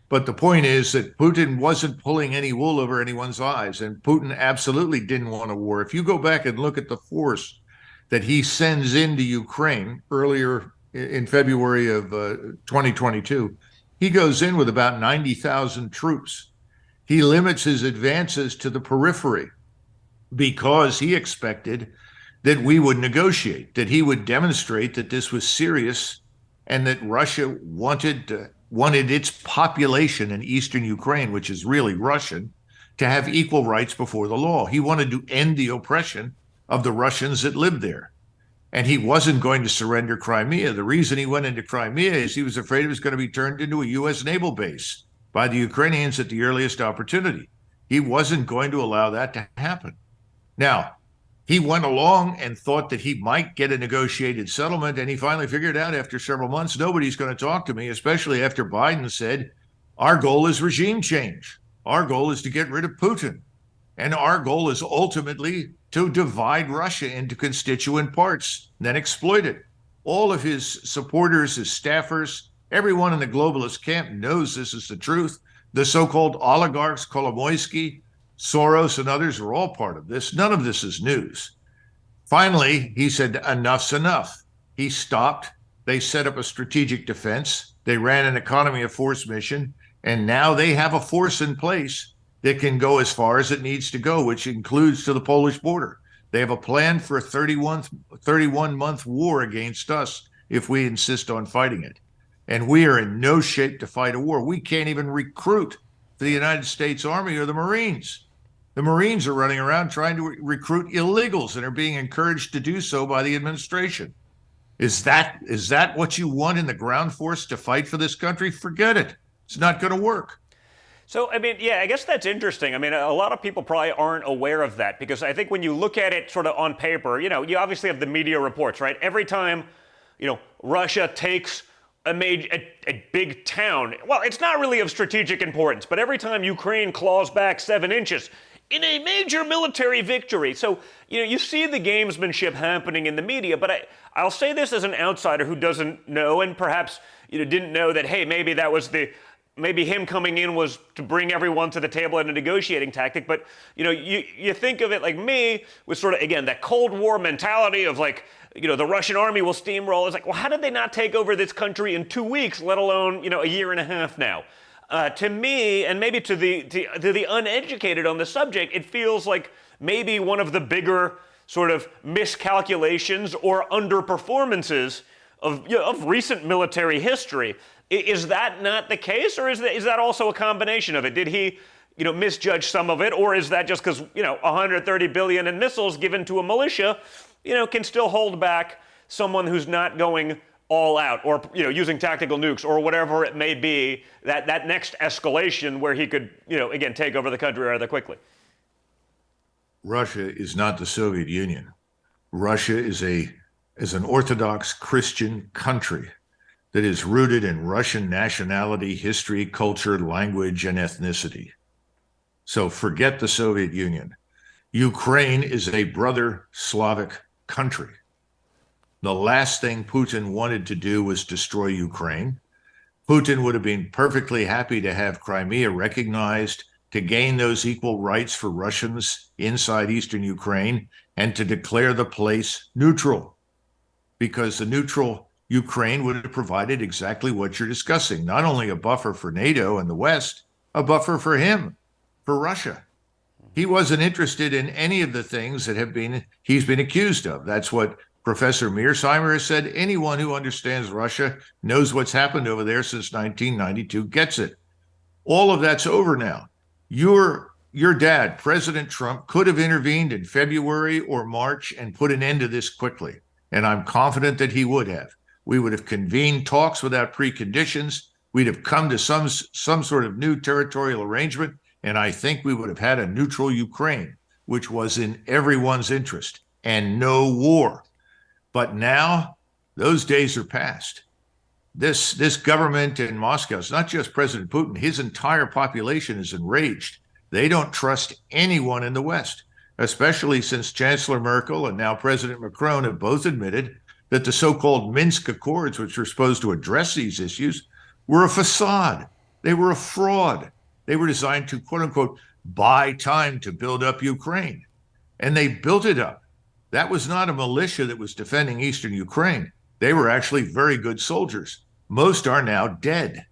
But the point is that Putin wasn't pulling any wool over anyone's eyes, and Putin absolutely didn't want a war. If you go back and look at the force that he sends into Ukraine earlier in February of 2022, he goes in with about 90,000 troops. He limits his advances to the periphery because he expected that we would negotiate, that he would demonstrate that this was serious and that Russia wanted its population in eastern Ukraine, which is really Russian, to have equal rights before the law. He wanted to end the oppression of the Russians that lived there. And he wasn't going to surrender Crimea. The reason he went into Crimea is he was afraid it was going to be turned into a U.S. naval base by the Ukrainians at the earliest opportunity. He wasn't going to allow that to happen. Now, he went along and thought that he might get a negotiated settlement, and he finally figured out after several months, nobody's going to talk to me, especially after Biden said, our goal is regime change. Our goal is to get rid of Putin. And our goal is ultimately to divide Russia into constituent parts, then exploit it. All of his supporters, his staffers, everyone in the globalist camp knows this is the truth. The so-called oligarchs, Kolomoisky, Soros and others are all part of this. None of this is news. Finally, he said, enough's enough. He stopped. They set up a strategic defense. They ran an economy of force mission. And now they have a force in place that can go as far as it needs to go, which includes to the Polish border. They have a plan for a 31-month war against us if we insist on fighting it. And we are in no shape to fight a war. We can't even recruit the United States Army or the Marines. The Marines are running around trying to recruit illegals and are being encouraged to do so by the administration. Is that what you want in the ground force to fight for this country? Forget it. It's not going to work. So, I mean, yeah, I guess that's interesting. I mean, a lot of people probably aren't aware of that because I think when you look at it sort of on paper, you obviously have the media reports, right? Every time, Russia takes a big town, well, it's not really of strategic importance, but every time Ukraine claws back 7 inches in a major military victory. So, you see the gamesmanship happening in the media, but I'll say this as an outsider who doesn't know and perhaps, didn't know that, hey, maybe that was maybe him coming in was to bring everyone to the table in a negotiating tactic. But, you think of it like me with sort of, again, that Cold War mentality of like, the Russian army will steamroll. It's like, well, how did they not take over this country in 2 weeks, let alone, a year and a half now? To me, and maybe to the uneducated on the subject, it feels like maybe one of the bigger sort of miscalculations or underperformances of recent military history. Is that not the case, or is that also a combination of it? Did he, misjudge some of it, or is that just because, $130 billion in missiles given to a militia, can still hold back someone who's not going all out, or using tactical nukes, or whatever it may be, that next escalation where he could, again, take over the country rather quickly? Russia is not the Soviet Union. Russia is an Orthodox Christian country that is rooted in Russian nationality, history, culture, language, and ethnicity. So forget the Soviet Union. Ukraine is a brother Slavic country. The last thing Putin wanted to do was destroy Ukraine. Putin would have been perfectly happy to have Crimea recognized, to gain those equal rights for Russians inside eastern Ukraine, and to declare the place neutral, because the neutral Ukraine would have provided exactly what you're discussing, not only a buffer for NATO and the West, a buffer for him, for Russia. He wasn't interested in any of the things that he's been accused of. That's what Professor Mearsheimer has said. Anyone who understands Russia, knows what's happened over there since 1992, gets it. All of that's over now. Your dad, President Trump, could have intervened in February or March and put an end to this quickly. And I'm confident that he would have. We would have convened talks without preconditions. We'd have come to some sort of new territorial arrangement. And I think we would have had a neutral Ukraine, which was in everyone's interest, and no war. But now those days are past. This government in Moscow, it's not just President Putin, his entire population is enraged. They don't trust anyone in the West, especially since Chancellor Merkel and now President Macron have both admitted that the so-called Minsk Accords, which were supposed to address these issues, were a facade. They were a fraud. They were designed to, quote unquote, buy time to build up Ukraine. And they built it up. That was not a militia that was defending eastern Ukraine. They were actually very good soldiers. Most are now dead.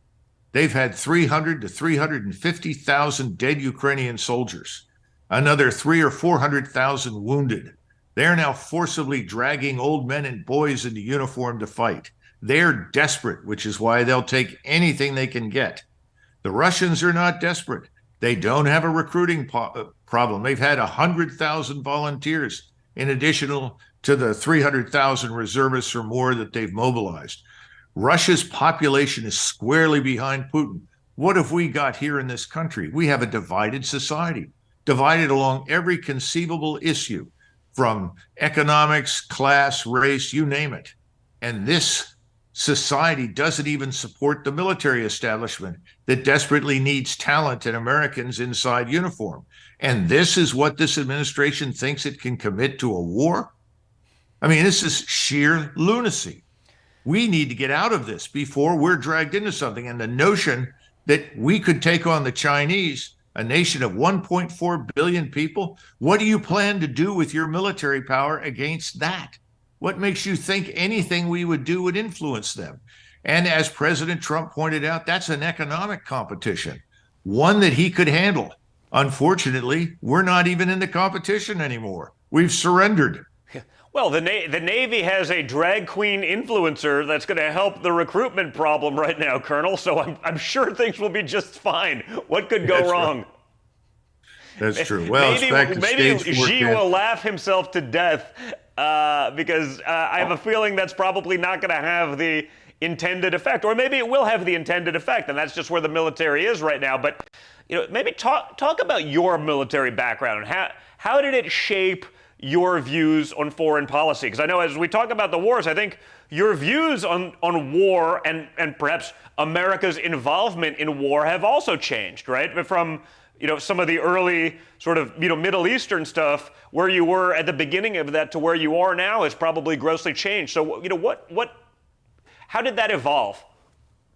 They've had 300 to 350,000 dead Ukrainian soldiers, another 300,000 or 400,000 wounded. They're now forcibly dragging old men and boys into uniform to fight. They're desperate, which is why they'll take anything they can get. The Russians are not desperate. They don't have a recruiting problem. They've had 100,000 volunteers in addition to the 300,000 reservists or more that they've mobilized. Russia's population is squarely behind Putin. What have we got here in this country? We have a divided society, divided along every conceivable issue, from economics, class, race, you name it. And this society doesn't even support the military establishment that desperately needs talent and Americans inside uniform. And this is what this administration thinks it can commit to a war? I mean, this is sheer lunacy. We need to get out of this before we're dragged into something. And the notion that we could take on the Chinese, a nation of 1.4 billion people, what do you plan to do with your military power against that? What makes you think anything we would do would influence them? And as President Trump pointed out, that's an economic competition, one that he could handle. Unfortunately, we're not even in the competition anymore. We've surrendered. Well, the Navy has a drag queen influencer that's going to help the recruitment problem right now, Colonel. So I'm sure things will be just fine. What could go wrong? Right. That's true. Well, maybe Xi will laugh himself to death because I have a feeling that's probably not going to have the intended effect, or maybe it will have the intended effect, and that's just where the military is right now. But maybe talk about your military background and how did it shape your views on foreign policy? Because I know as we talk about the wars, I think your views on war and perhaps America's involvement in war have also changed, right? From some of the early sort of Middle Eastern stuff where you were at the beginning of that to where you are now has probably grossly changed. So how did that evolve?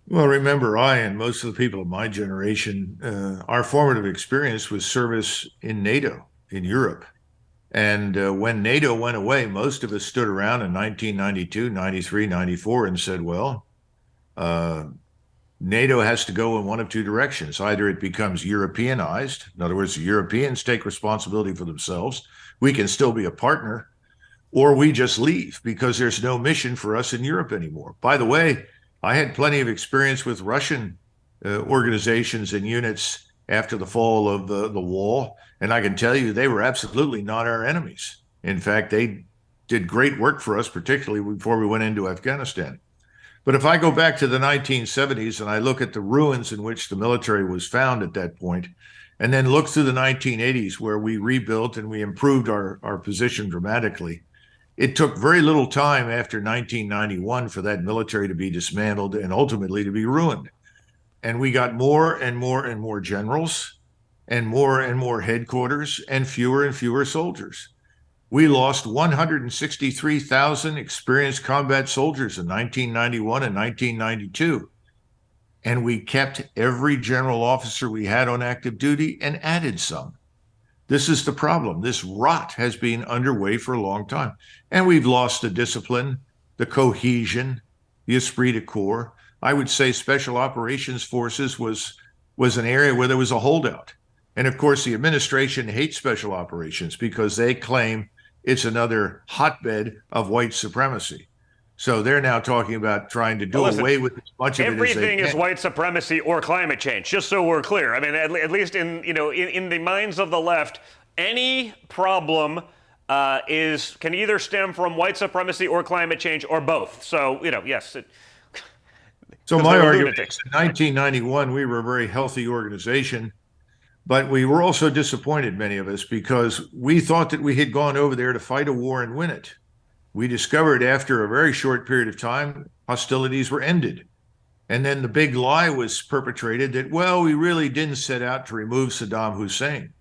Well, remember, I and most of the people of my generation, our formative experience was service in NATO in Europe. And when NATO went away, most of us stood around in 1992, 93, 94 and said, well, NATO has to go in one of two directions. Either it becomes Europeanized, in other words, the Europeans take responsibility for themselves, we can still be a partner, or we just leave because there's no mission for us in Europe anymore. By the way, I had plenty of experience with Russian organizations and units after the fall of the wall. And I can tell you, they were absolutely not our enemies. In fact, they did great work for us, particularly before we went into Afghanistan. But if I go back to the 1970s and I look at the ruins in which the military was found at that point, and then look through the 1980s where we rebuilt and we improved our position dramatically, it took very little time after 1991 for that military to be dismantled and ultimately to be ruined. And we got more and more and more generals and more headquarters and fewer soldiers. We lost 163,000 experienced combat soldiers in 1991 and 1992. And we kept every general officer we had on active duty and added some. This is the problem. This rot has been underway for a long time. And we've lost the discipline, the cohesion, the esprit de corps. I would say Special Operations Forces was an area where there was a holdout. And of course, the administration hates Special Operations because they claim it's another hotbed of white supremacy. So they're now talking about trying to do away with as much of it as they can. Everything is white supremacy or climate change, just so we're clear. I mean, at least in the minds of the left, any problem can either stem from white supremacy or climate change or both. So, yes. So my argument is in 1991, we were a very healthy organization, but we were also disappointed, many of us, because we thought that we had gone over there to fight a war and win it. We discovered after a very short period of time, hostilities were ended. And then the big lie was perpetrated that, well, we really didn't set out to remove Saddam Hussein.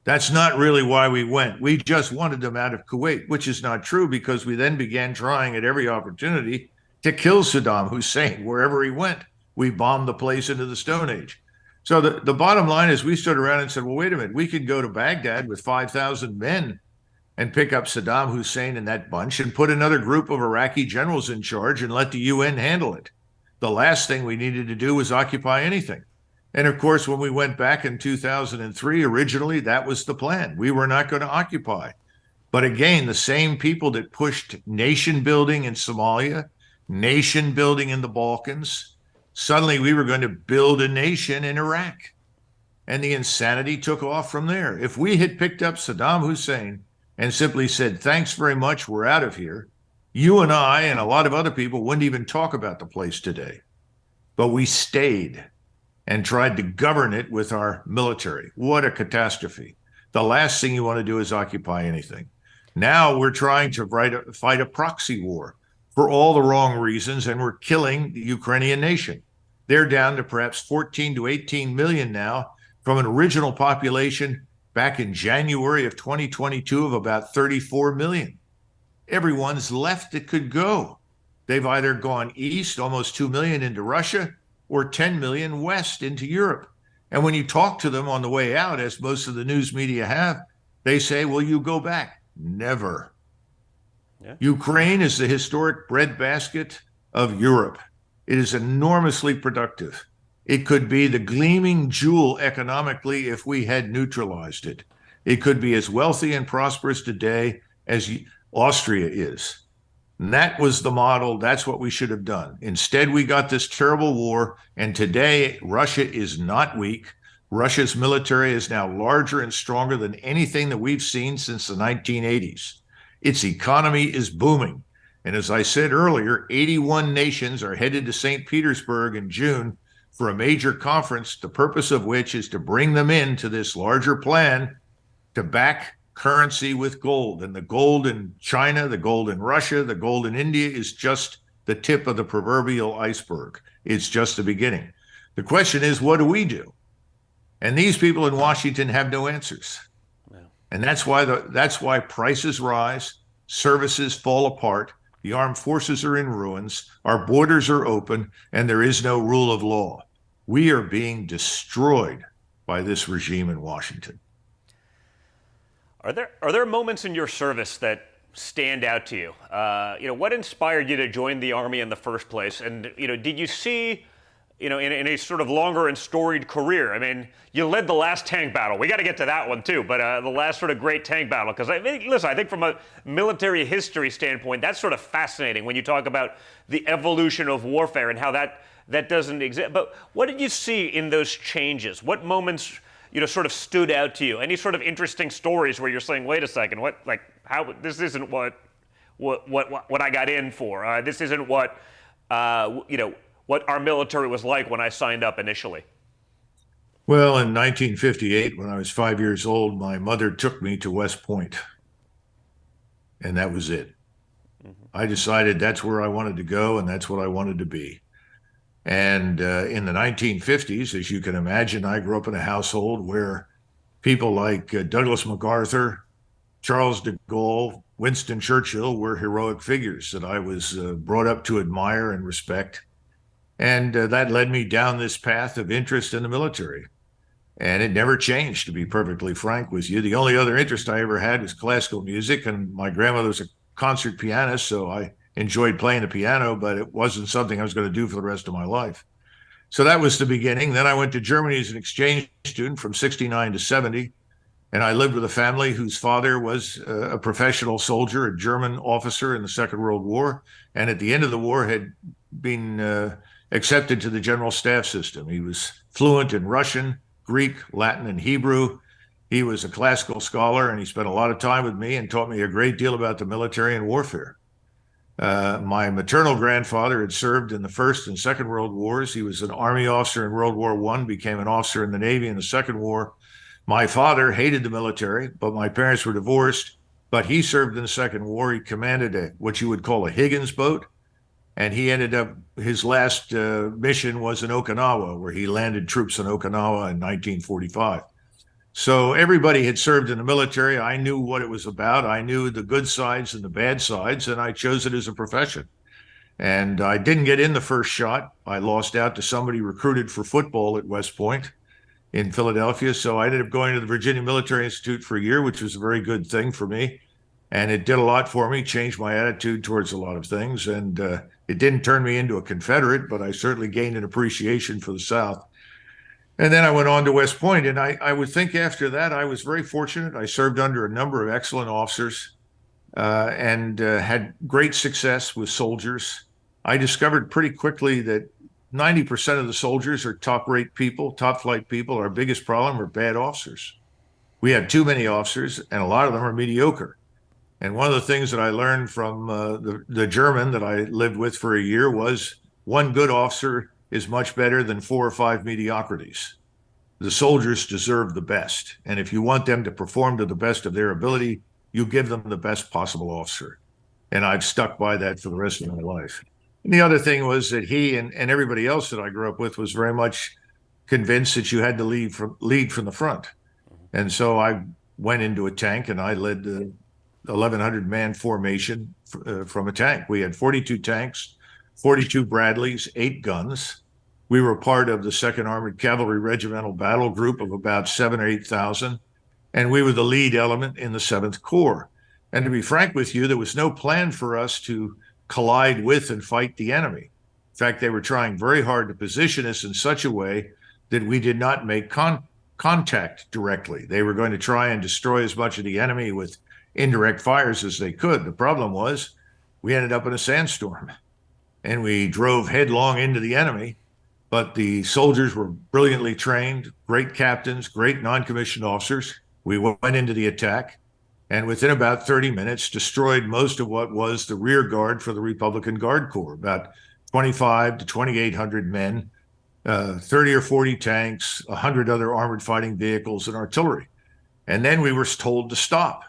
That's not really why we went. We just wanted them out of Kuwait, which is not true because we then began trying at every opportunity to kill Saddam Hussein wherever he went. We bombed the place into the Stone Age. So the bottom line is we stood around and said, well, wait a minute, we could go to Baghdad with 5,000 men and pick up Saddam Hussein and that bunch and put another group of Iraqi generals in charge and let the UN handle it. The last thing we needed to do was occupy anything. And of course, when we went back in 2003, originally, that was the plan. We were not going to occupy. But again, the same people that pushed nation building in Somalia, nation building in the Balkans, suddenly we were going to build a nation in Iraq. And the insanity took off from there. If we had picked up Saddam Hussein and simply said, thanks very much, we're out of here, you and I and a lot of other people wouldn't even talk about the place today. But we stayed and tried to govern it with our military. What a catastrophe. The last thing you want to do is occupy anything. Now we're trying to fight a proxy war for all the wrong reasons, and we're killing the Ukrainian nation. They're down to perhaps 14 to 18 million now from an original population back in January of 2022 of about 34 million. Everyone's left that could go. They've either gone east, almost 2 million into Russia, or 10 million west into Europe. And when you talk to them on the way out, as most of the news media have, they say, will you go back? Never. Yeah. Ukraine is the historic breadbasket of Europe. It is enormously productive. It could be the gleaming jewel economically if we had neutralized it. It could be as wealthy and prosperous today as Austria is. And that was the model. That's what we should have done. Instead, we got this terrible war. And today, Russia is not weak. Russia's military is now larger and stronger than anything that we've seen since the 1980s. Its economy is booming. And as I said earlier, 81 nations are headed to St. Petersburg in June for a major conference, the purpose of which is to bring them into this larger plan to back currency with gold. And the gold in China, the gold in Russia, the gold in India is just the tip of the proverbial iceberg. It's just the beginning. The question is, what do we do? And these people in Washington have no answers. Yeah. And that's why prices rise, services fall apart, the armed forces are in ruins, our borders are open, and there is no rule of law. We are being destroyed by this regime in Washington. Are there moments in your service that stand out to you? What inspired you to join the Army in the first place? And, did you see, in a sort of longer and storied career, I mean, you led the last tank battle. We got to get to that one too, but the last sort of great tank battle. Because, I think from a military history standpoint, that's sort of fascinating when you talk about the evolution of warfare and how that doesn't exist. But what did you see in those changes? What moments sort of stood out to you? Any sort of interesting stories where you're saying, wait a second, how this isn't what I got in for. This isn't what what our military was like when I signed up initially. Well, in 1958, when I was 5 years old, my mother took me to West Point, and that was it. I decided that's where I wanted to go, and that's what I wanted to be. And in the 1950s, as you can imagine, I grew up in a household where people like Douglas MacArthur, Charles de Gaulle, Winston Churchill were heroic figures that I was brought up to admire and respect. And that led me down this path of interest in the military. And it never changed, to be perfectly frank with you. The only other interest I ever had was classical music, and my grandmother was a concert pianist, so I enjoyed playing the piano, but it wasn't something I was going to do for the rest of my life. So that was the beginning. Then I went to Germany as an exchange student from 69 to 70. And I lived with a family whose father was a professional soldier, a German officer in the Second World War. And at the end of the war had been accepted to the general staff system. He was fluent in Russian, Greek, Latin, and Hebrew. He was a classical scholar, and he spent a lot of time with me and taught me a great deal about the military and warfare. My maternal grandfather had served in the First and Second World Wars. He was an Army officer in World War I, became an officer in the Navy in the Second War. My father hated the military, but my parents were divorced, but he served in the Second War. He commanded what you would call a Higgins boat, and he ended up, his last mission was in Okinawa, where he landed troops in Okinawa in 1945. So everybody had served in the military. I knew what it was about. I knew the good sides and the bad sides, and I chose it as a profession. And I didn't get in the first shot. I lost out to somebody recruited for football at West Point in Philadelphia. So I ended up going to the Virginia Military Institute for a year, which was a very good thing for me. And it did a lot for me, changed my attitude towards a lot of things. And it didn't turn me into a Confederate, but I certainly gained an appreciation for the South. And then I went on to West Point, and I would think after that, I was very fortunate. I served under a number of excellent officers and had great success with soldiers. I discovered pretty quickly that 90% of the soldiers are top-rate people, top-flight people. Our biggest problem are bad officers. We have too many officers, and a lot of them are mediocre. And one of the things that I learned from the German that I lived with for a year was one good officer is much better than 4 or 5 mediocrities. The soldiers deserve the best. And if you want them to perform to the best of their ability, you give them the best possible officer. And I've stuck by that for the rest of my life. And the other thing was that he and everybody else that I grew up with was very much convinced that you had to lead from the front. And so I went into a tank and I led the 1,100-man formation from a tank. We had 42 tanks, 42 Bradleys, 8 guns. We were part of the 2nd Armored Cavalry Regimental Battle Group of about 7,000 or 8,000, and we were the lead element in the 7th Corps. And to be frank with you, there was no plan for us to collide with and fight the enemy. In fact, they were trying very hard to position us in such a way that we did not make contact directly. They were going to try and destroy as much of the enemy with indirect fires as they could. The problem was we ended up in a sandstorm, and we drove headlong into the enemy. But the soldiers were brilliantly trained, great captains, great non-commissioned officers. We went into the attack, and within about 30 minutes, destroyed most of what was the rear guard for the Republican Guard Corps, about 25 to 2,800 men, 30 or 40 tanks, 100 other armored fighting vehicles, and artillery. And then we were told to stop.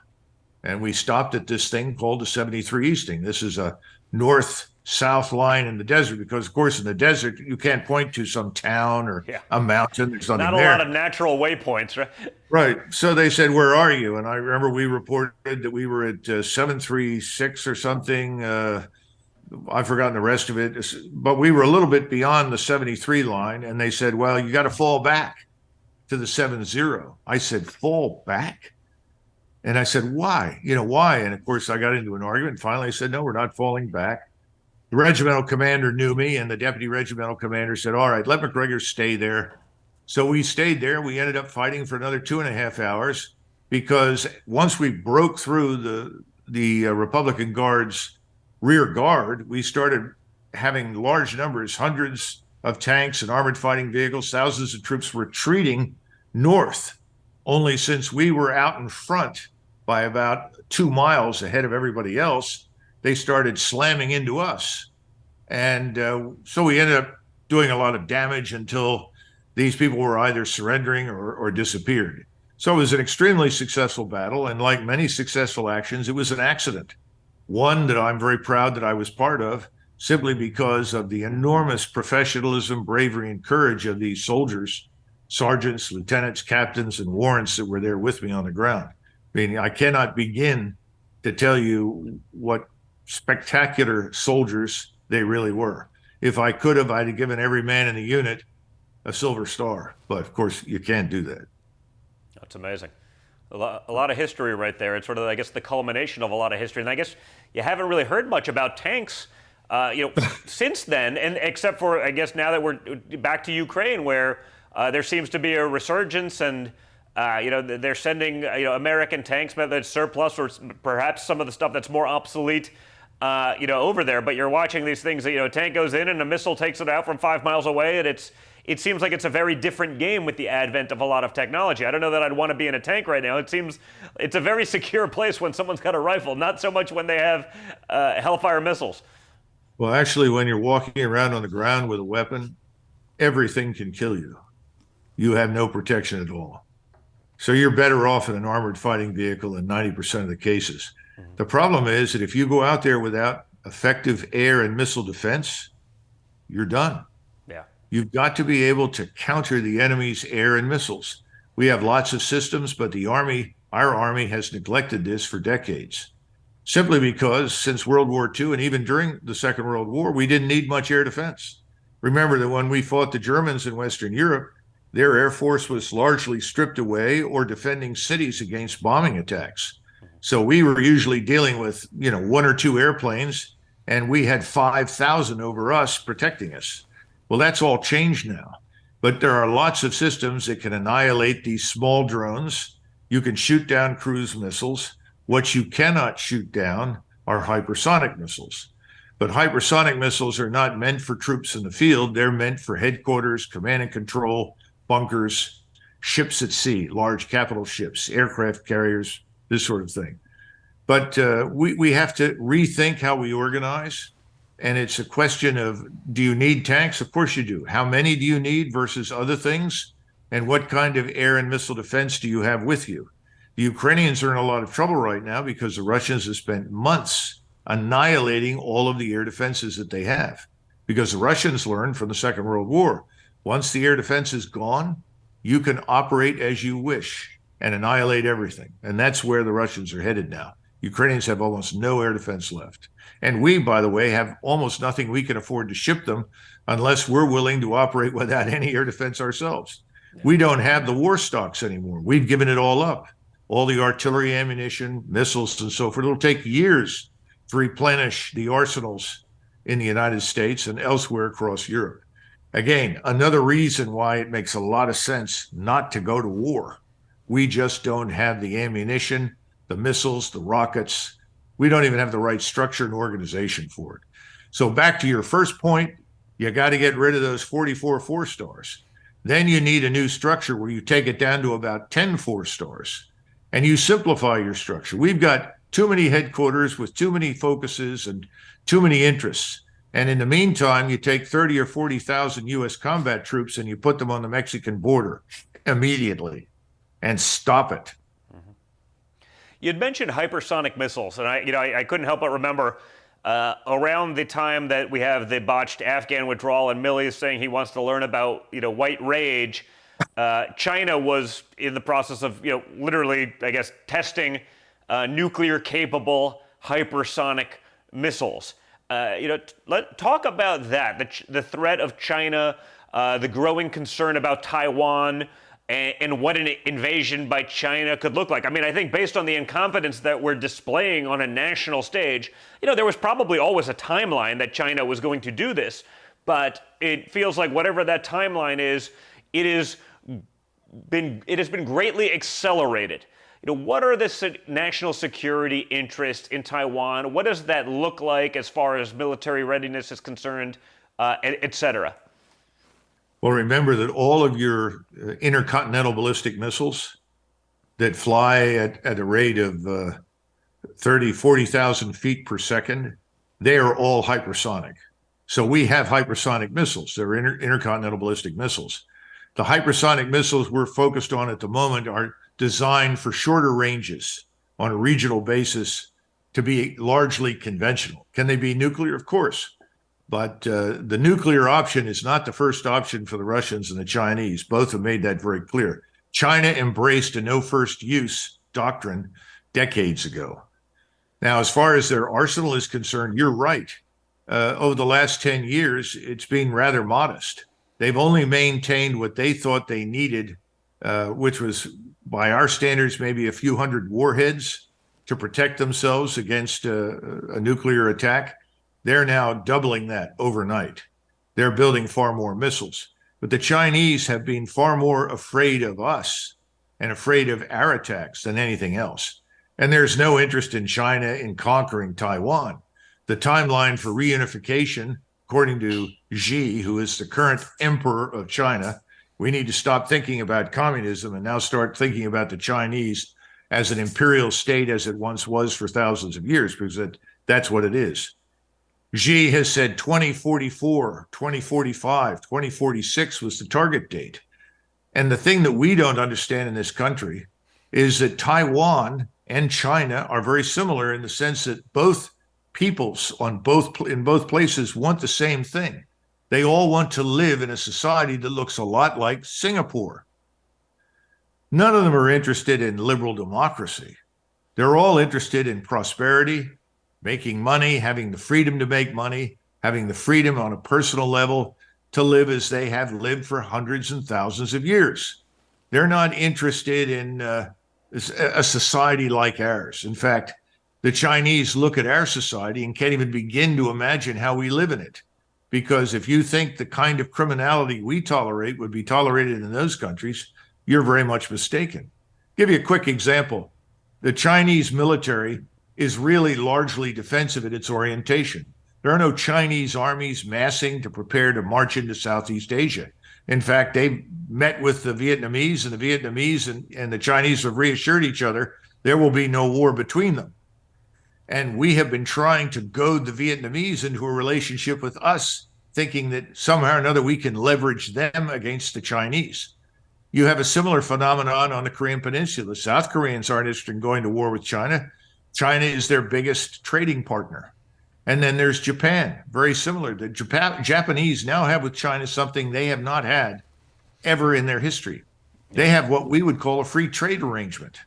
And we stopped at this thing called the 73 Easting. This is a north-south line in the desert because, of course, in the desert, you can't point to some town or a mountain. There's nothing Not a there. lot of natural waypoints, right? Right. So they said, "Where are you?" And I remember we reported that we were at 736 or something. I've forgotten the rest of it. But we were a little bit beyond the 73 line. And they said, "Well, you got to fall back to the 70. I said, "Fall back?" And I said, "Why? Why?" And of course, I got into an argument. And finally, I said, "No, we're not falling back." The regimental commander knew me, and the deputy regimental commander said, "All right, let Macgregor stay there." So we stayed there. We ended up fighting for another 2.5 hours because once we broke through the Republican Guard's rear guard, we started having large numbers, hundreds of tanks and armored fighting vehicles, thousands of troops retreating north. Only since we were out in front by about 2 miles ahead of everybody else, they started slamming into us. And so we ended up doing a lot of damage until these people were either surrendering or disappeared. So it was an extremely successful battle. And like many successful actions, it was an accident. One that I'm very proud that I was part of, simply because of the enormous professionalism, bravery, and courage of these soldiers, sergeants, lieutenants, captains, and warrants that were there with me on the ground. I mean, I cannot begin to tell you what spectacular soldiers they really were. If I could have, I'd have given every man in the unit a Silver Star. But of course, you can't do that. That's amazing. A lot of history right there. It's sort of, I guess, the culmination of a lot of history. And I guess you haven't really heard much about tanks, since then, and except for, I guess, now that we're back to Ukraine, where there seems to be a resurgence, and they're sending American tanks, whether it's surplus or perhaps some of the stuff that's more obsolete, over there. But you're watching these things that, a tank goes in and a missile takes it out from 5 miles away, and it seems like it's a very different game with the advent of a lot of technology. I don't know that I'd want to be in a tank right now. It seems it's a very secure place when someone's got a rifle, not so much when they have Hellfire missiles. Well, actually, when you're walking around on the ground with a weapon, everything can kill you. You have no protection at all. So you're better off in an armored fighting vehicle in 90% of the cases. Mm-hmm. The problem is that if you go out there without effective air and missile defense, you're done. Yeah. You've got to be able to counter the enemy's air and missiles. We have lots of systems, but our Army has neglected this for decades. Simply because since World War II and even during the Second World War, we didn't need much air defense. Remember that when we fought the Germans in Western Europe, their air force was largely stripped away or defending cities against bombing attacks. So we were usually dealing with, 1 or 2 airplanes, and we had 5,000 over us protecting us. Well, that's all changed now. But there are lots of systems that can annihilate these small drones. You can shoot down cruise missiles. What you cannot shoot down are hypersonic missiles. But hypersonic missiles are not meant for troops in the field. They're meant for headquarters, command and control, bunkers, ships at sea, large capital ships, aircraft carriers, this sort of thing. But we have to rethink how we organize. And it's a question of, do you need tanks? Of course you do. How many do you need versus other things? And what kind of air and missile defense do you have with you? The Ukrainians are in a lot of trouble right now because the Russians have spent months annihilating all of the air defenses that they have. Because the Russians learned from the Second World War, once the air defense is gone, you can operate as you wish and annihilate everything. And that's where the Russians are headed now. Ukrainians have almost no air defense left. And we, by the way, have almost nothing we can afford to ship them unless we're willing to operate without any air defense ourselves. We don't have the war stocks anymore. We've given it all up. All the artillery ammunition, missiles, and so forth. It'll take years to replenish the arsenals in the United States and elsewhere across Europe. Again, another reason why it makes a lot of sense not to go to war. We just don't have the ammunition, the missiles, the rockets. We don't even have the right structure and organization for it. So back to your first point, you got to get rid of those 44 4-stars. Then you need a new structure where you take it down to about 10 4-stars. And you simplify your structure. We've got too many headquarters with too many focuses and too many interests. And in the meantime, you take 30 or 40,000 U.S. combat troops and you put them on the Mexican border immediately and stop it. Mm-hmm. You'd mentioned hypersonic missiles, and I couldn't help but remember around the time that we have the botched Afghan withdrawal, and Milley is saying he wants to learn about white rage. China was in the process of, literally, I guess, testing nuclear-capable hypersonic missiles. Talk about that, the threat of China, the growing concern about Taiwan, and what an invasion by China could look like. I mean, I think based on the incompetence that we're displaying on a national stage, there was probably always a timeline that China was going to do this, but it feels like whatever that timeline is, it has been greatly accelerated. What are the national security interests in Taiwan? What does that look like as far as military readiness is concerned, et cetera? Well, remember that all of your intercontinental ballistic missiles that fly at a rate of 30, 40,000 feet per second, they are all hypersonic. So we have hypersonic missiles. They're intercontinental ballistic missiles. The hypersonic missiles we're focused on at the moment are designed for shorter ranges on a regional basis to be largely conventional. Can they be nuclear? Of course. But the nuclear option is not the first option for the Russians and the Chinese. Both have made that very clear. China embraced a no first use doctrine decades ago. Now, as far as their arsenal is concerned, you're right. Over the last 10 years, it's been rather modest. They've only maintained what they thought they needed, which was, by our standards, maybe a few hundred warheads to protect themselves against a nuclear attack. They're now doubling that overnight. They're building far more missiles. But the Chinese have been far more afraid of us and afraid of our attacks than anything else. And there's no interest in China in conquering Taiwan. The timeline for reunification, according to Xi, who is the current emperor of China, we need to stop thinking about communism and now start thinking about the Chinese as an imperial state as it once was for thousands of years, because that's what it is. Xi has said 2044, 2045, 2046 was the target date. And the thing that we don't understand in this country is that Taiwan and China are very similar in the sense that both peoples in both places want the same thing. They all want to live in a society that looks a lot like Singapore. None of them are interested in liberal democracy. They're all interested in prosperity, making money, having the freedom to make money, having the freedom on a personal level to live as they have lived for hundreds and thousands of years. They're not interested in a society like ours. In fact, the Chinese look at our society and can't even begin to imagine how we live in it. Because if you think the kind of criminality we tolerate would be tolerated in those countries, you're very much mistaken. Give you a quick example. The Chinese military is really largely defensive in its orientation. There are no Chinese armies massing to prepare to march into Southeast Asia. In fact, they met with the Vietnamese, and the Vietnamese and the Chinese have reassured each other there will be no war between them. And we have been trying to goad the Vietnamese into a relationship with us, thinking that somehow or another we can leverage them against the Chinese. You have a similar phenomenon on the Korean Peninsula. The South Koreans aren't interested in going to war with China. China is their biggest trading partner. And then there's Japan, very similar. The Japanese now have with China something they have not had ever in their history. They have what we would call a free trade arrangement.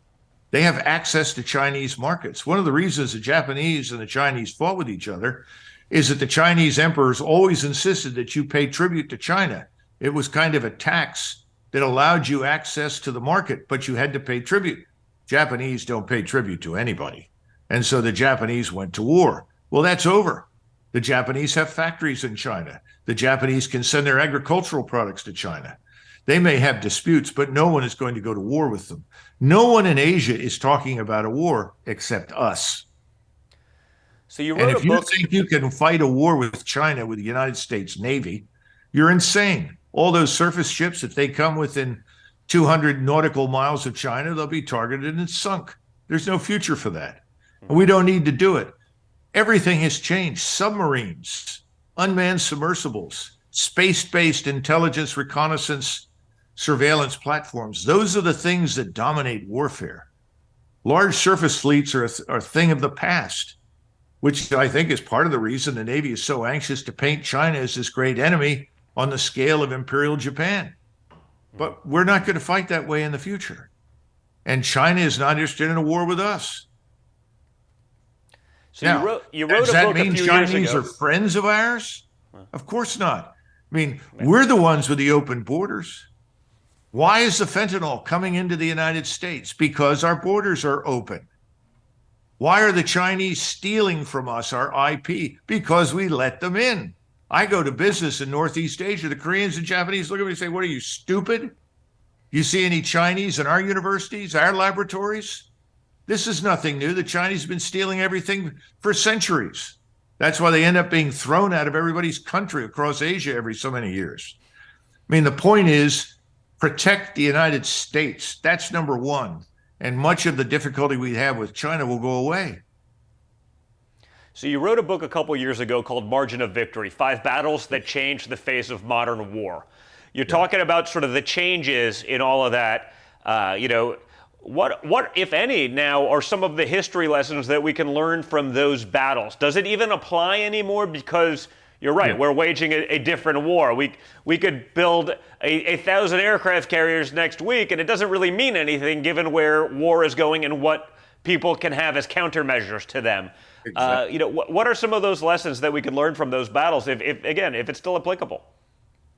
They have access to Chinese markets. One of the reasons the Japanese and the Chinese fought with each other is that the Chinese emperors always insisted that you pay tribute to China. It was kind of a tax that allowed you access to the market, but you had to pay tribute. Japanese don't pay tribute to anybody. And so the Japanese went to war. Well, that's over. The Japanese have factories in China. The Japanese can send their agricultural products to China. They may have disputes, but no one is going to go to war with them. No one in Asia is talking about a war except us. So you wrote and if you think you can fight a war with China with the United States Navy, you're insane. All those surface ships, if they come within 200 nautical miles of China, they'll be targeted and sunk. There's no future for that. And we don't need to do it. Everything has changed. Submarines, unmanned submersibles, space-based intelligence, reconnaissance, surveillance platforms. Those are the things that dominate warfare. Large surface fleets are a thing of the past, which I think is part of the reason the Navy is so anxious to paint China as this great enemy on the scale of Imperial Japan. But we're not going to fight that way in the future. And China is not interested in a war with us. So now, you wrote does a that book mean a few Chinese years ago. are friends of ours? Of course not. I mean, we're the ones with the open borders. Why is the fentanyl coming into the United States? Because our borders are open. Why are the Chinese stealing from us our IP? Because we let them in. I go to business in Northeast Asia. The Koreans and Japanese look at me and say, what are you, stupid? You see any Chinese in our universities, our laboratories? This is nothing new. The Chinese have been stealing everything for centuries. That's why they end up being thrown out of everybody's country across Asia every so many years. I mean, the point is, protect the United States. That's number one. And much of the difficulty we have with China will go away. So you wrote a book a couple years ago called Margin of Victory, 5 Battles That Changed the Face of Modern War. You're talking about sort of the changes in all of that. What, if any, now are some of the history lessons that we can learn from those battles? Does it even apply anymore? Because you're right, we're waging a different war. We could build a 1,000 aircraft carriers next week, and it doesn't really mean anything given where war is going and what people can have as countermeasures to them. Exactly. What are some of those lessons that we can learn from those battles, if it's still applicable?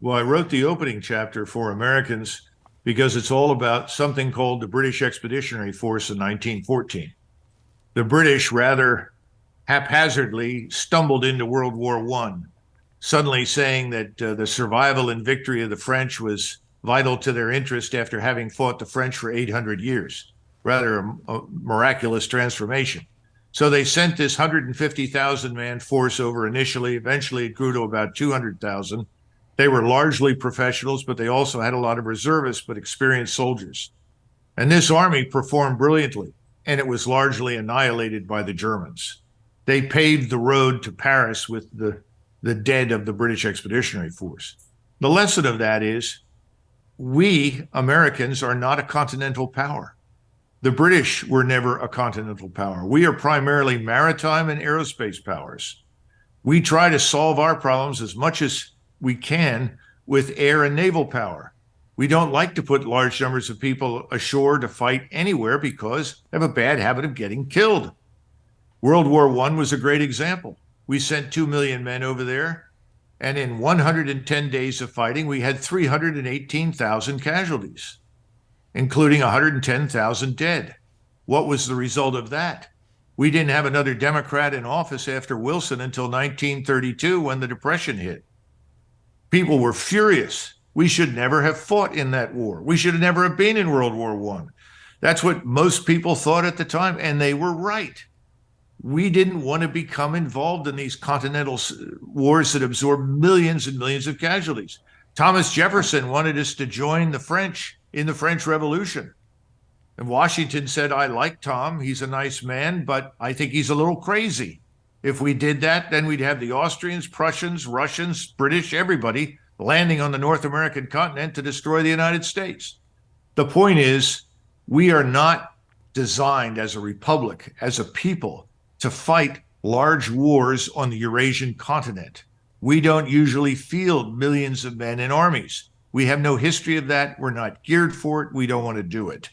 Well, I wrote the opening chapter for Americans because it's all about something called the British Expeditionary Force in 1914. The British rather haphazardly stumbled into World War I, suddenly saying that the survival and victory of the French was vital to their interest after having fought the French for 800 years. Rather a miraculous transformation. So they sent this 150,000 man force over initially. Eventually it grew to about 200,000. They were largely professionals, but they also had a lot of reservists, but experienced soldiers. And this army performed brilliantly, and it was largely annihilated by the Germans. They paved the road to Paris with the dead of the British Expeditionary Force. The lesson of that is we Americans are not a continental power. The British were never a continental power. We are primarily maritime and aerospace powers. We try to solve our problems as much as we can with air and naval power. We don't like to put large numbers of people ashore to fight anywhere because they have a bad habit of getting killed. World War I was a great example. We sent 2 million men over there, and in 110 days of fighting, we had 318,000 casualties, including 110,000 dead. What was the result of that? We didn't have another Democrat in office after Wilson until 1932 when the Depression hit. People were furious. We should never have fought in that war. We should have never have been in World War I. That's what most people thought at the time, and they were right. We didn't want to become involved in these continental wars that absorbed millions and millions of casualties. Thomas Jefferson wanted us to join the French in the French Revolution. And Washington said, I like Tom, he's a nice man, but I think he's a little crazy. If we did that, then we'd have the Austrians, Prussians, Russians, British, everybody landing on the North American continent to destroy the United States. The point is, we are not designed as a republic, as a people, to fight large wars on the Eurasian continent. We don't usually field millions of men in armies. We have no history of that. We're not geared for it. We don't want to do it.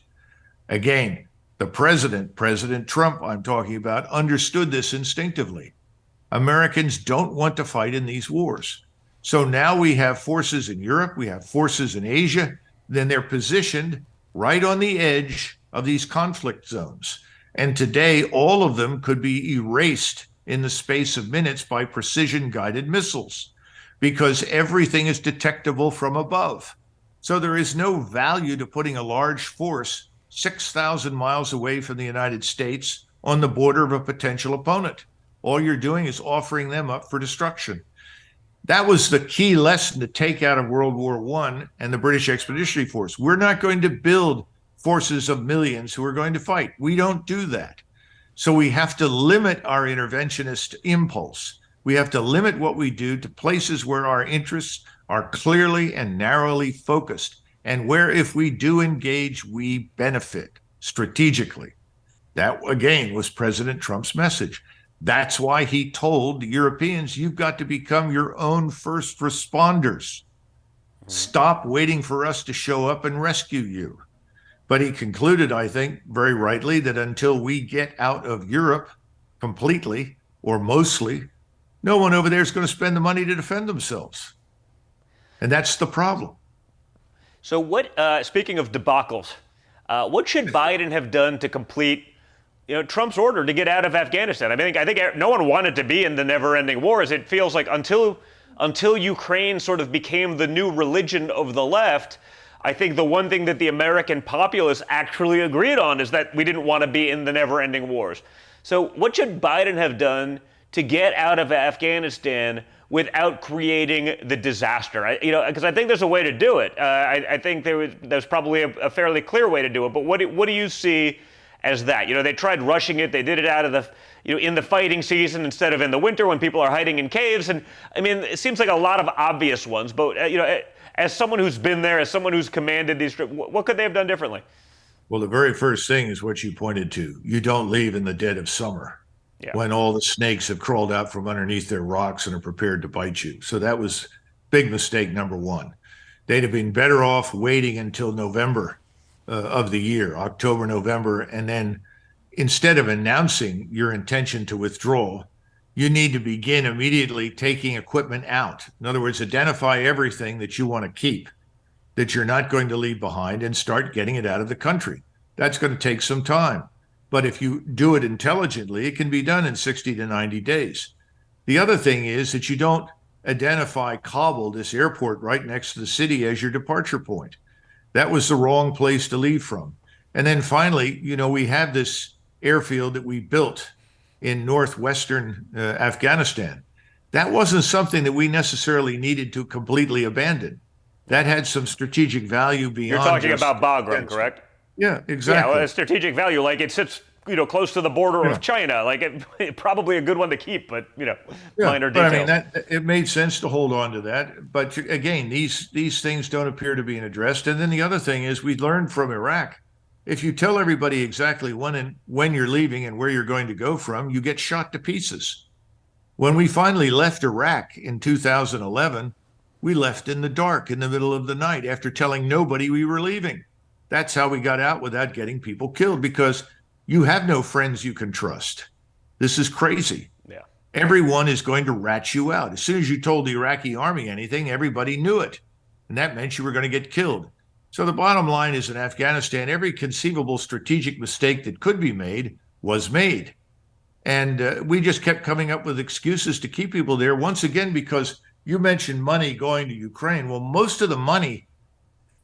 Again, the President Trump I'm talking about, understood this instinctively. Americans don't want to fight in these wars. So now we have forces in Europe, we have forces in Asia, then they're positioned right on the edge of these conflict zones. And today, all of them could be erased in the space of minutes by precision-guided missiles, because everything is detectable from above. So there is no value to putting a large force 6,000 miles away from the United States on the border of a potential opponent. All you're doing is offering them up for destruction. That was the key lesson to take out of World War I and the British Expeditionary Force. We're not going to build forces of millions who are going to fight. We don't do that. So we have to limit our interventionist impulse. We have to limit what we do to places where our interests are clearly and narrowly focused, and where, if we do engage, we benefit strategically. That, again, was President Trump's message. That's why he told the Europeans, you've got to become your own first responders. Stop waiting for us to show up and rescue you. But he concluded, I think, very rightly, that until we get out of Europe completely or mostly, no one over there is going to spend the money to defend themselves. And that's the problem. So what, speaking of debacles, what should Biden have done to complete Trump's order to get out of Afghanistan? I think no one wanted to be in the never-ending wars. It feels like until Ukraine sort of became the new religion of the left, I think the one thing that the American populace actually agreed on is that we didn't want to be in the never-ending wars. So what should Biden have done to get out of Afghanistan without creating the disaster? Because I think there's a way to do it. I think there's probably a fairly clear way to do it. But what do you see as that. They tried rushing it. They did it out of the, in the fighting season instead of in the winter when people are hiding in caves. And I mean, it seems like a lot of obvious ones. But, as someone who's been there, as someone who's commanded these trips, what could they have done differently? Well, the very first thing is what you pointed to. You don't leave in the dead of summer when all the snakes have crawled out from underneath their rocks and are prepared to bite you. So that was big mistake number one. They'd have been better off waiting until November of the year, October, November, and then instead of announcing your intention to withdraw, you need to begin immediately taking equipment out. In other words, identify everything that you want to keep, that you're not going to leave behind, and start getting it out of the country. That's going to take some time. But if you do it intelligently, it can be done in 60 to 90 days. The other thing is that you don't identify Kabul, this airport right next to the city, as your departure point. That was the wrong place to leave from. And then finally, we have this airfield that we built in northwestern Afghanistan. That wasn't something that we necessarily needed to completely abandon. That had some strategic value beyond. You're talking about Bagram, correct? Yeah, exactly. Yeah, well, strategic value, like it sits, close to the border of China. Like it probably a good one to keep, but minor details. I mean, it made sense to hold on to that. But again, these things don't appear to be addressed. And then the other thing is, we learned from Iraq. If you tell everybody exactly when you're leaving and where you're going to go from, you get shot to pieces. When we finally left Iraq in 2011, we left in the dark, in the middle of the night, after telling nobody we were leaving. That's how we got out without getting people killed, because you have no friends you can trust. This is crazy. Yeah. Everyone is going to rat you out. As soon as you told the Iraqi army anything, everybody knew it. And that meant you were going to get killed. So the bottom line is, in Afghanistan, every conceivable strategic mistake that could be made was made. And we just kept coming up with excuses to keep people there, once again, because you mentioned money going to Ukraine. Well, most of the money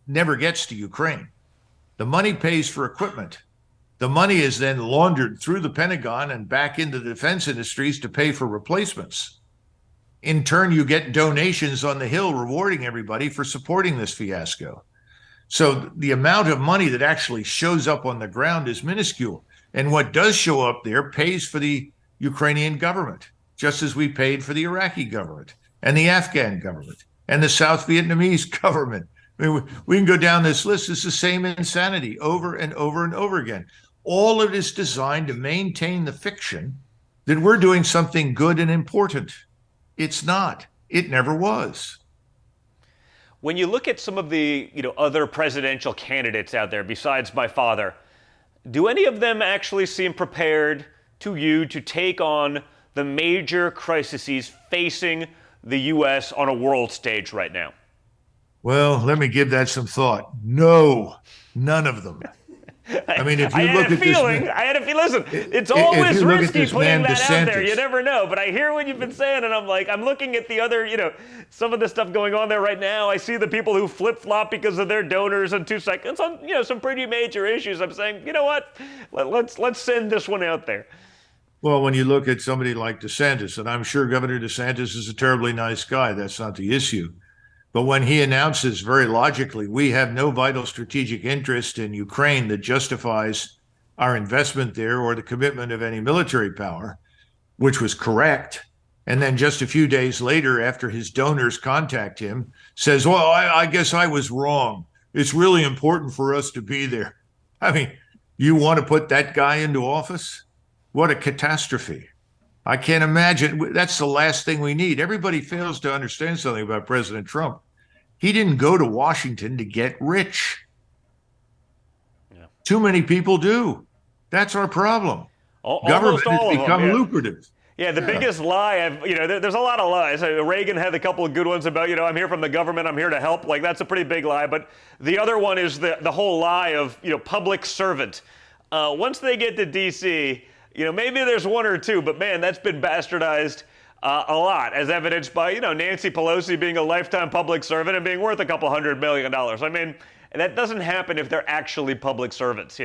never gets to Ukraine. The money pays for equipment. The money is then laundered through the Pentagon and back into the defense industries to pay for replacements. In turn, you get donations on the Hill rewarding everybody for supporting this fiasco. So the amount of money that actually shows up on the ground is minuscule. And what does show up there pays for the Ukrainian government, just as we paid for the Iraqi government and the Afghan government and the South Vietnamese government. I mean, we can go down this list. It's the same insanity over and over and over again. All of it is designed to maintain the fiction that we're doing something good and important. It's not. It never was. When you look at some of the other presidential candidates out there besides my father, do any of them actually seem prepared to take on the major crises facing the U.S. on a world stage right now? Well, let me give that some thought. No, none of them. I mean, if you look at this man, I had a feeling. Listen, it's always risky putting that out there. You never know. But I hear what you've been saying, and I'm looking at the other, some of the stuff going on there right now. I see the people who flip-flop because of their donors in 2 seconds on, some pretty major issues. I'm saying, you know what? Let's send this one out there. Well, when you look at somebody like DeSantis, and I'm sure Governor DeSantis is a terribly nice guy. That's not the issue. But when he announces very logically, we have no vital strategic interest in Ukraine that justifies our investment there or the commitment of any military power, which was correct. And then just a few days later, after his donors contact him, says, well, I guess I was wrong. It's really important for us to be there. I mean, you want to put that guy into office? What a catastrophe. I can't imagine. That's the last thing we need. Everybody fails to understand something about President Trump. He didn't go to Washington to get rich. Yeah. Too many people do. That's our problem. Government has become lucrative. Yeah, the biggest lie, there's a lot of lies. Reagan had a couple of good ones about, I'm here from the government, I'm here to help. Like, that's a pretty big lie. But the other one is the whole lie of, public servant. Once they get to D.C., maybe there's one or two, but man, that's been bastardized a lot, as evidenced by, Nancy Pelosi being a lifetime public servant and being worth a couple $100 million. I mean, that doesn't happen if they're actually public servants,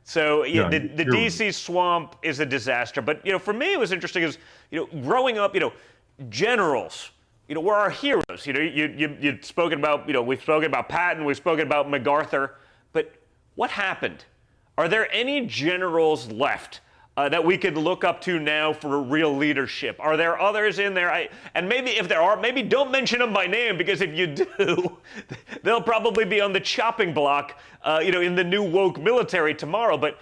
So the D.C. swamp is a disaster. But, for me, it was interesting is, growing up, generals, were our heroes. You'd spoken about, we've spoken about Patton, we've spoken about MacArthur. But what happened? are there any generals left that we could look up to now for real leadership? Are there others in there? And maybe if there are, maybe don't mention them by name, because if you do, they'll probably be on the chopping block, in the new woke military tomorrow. But,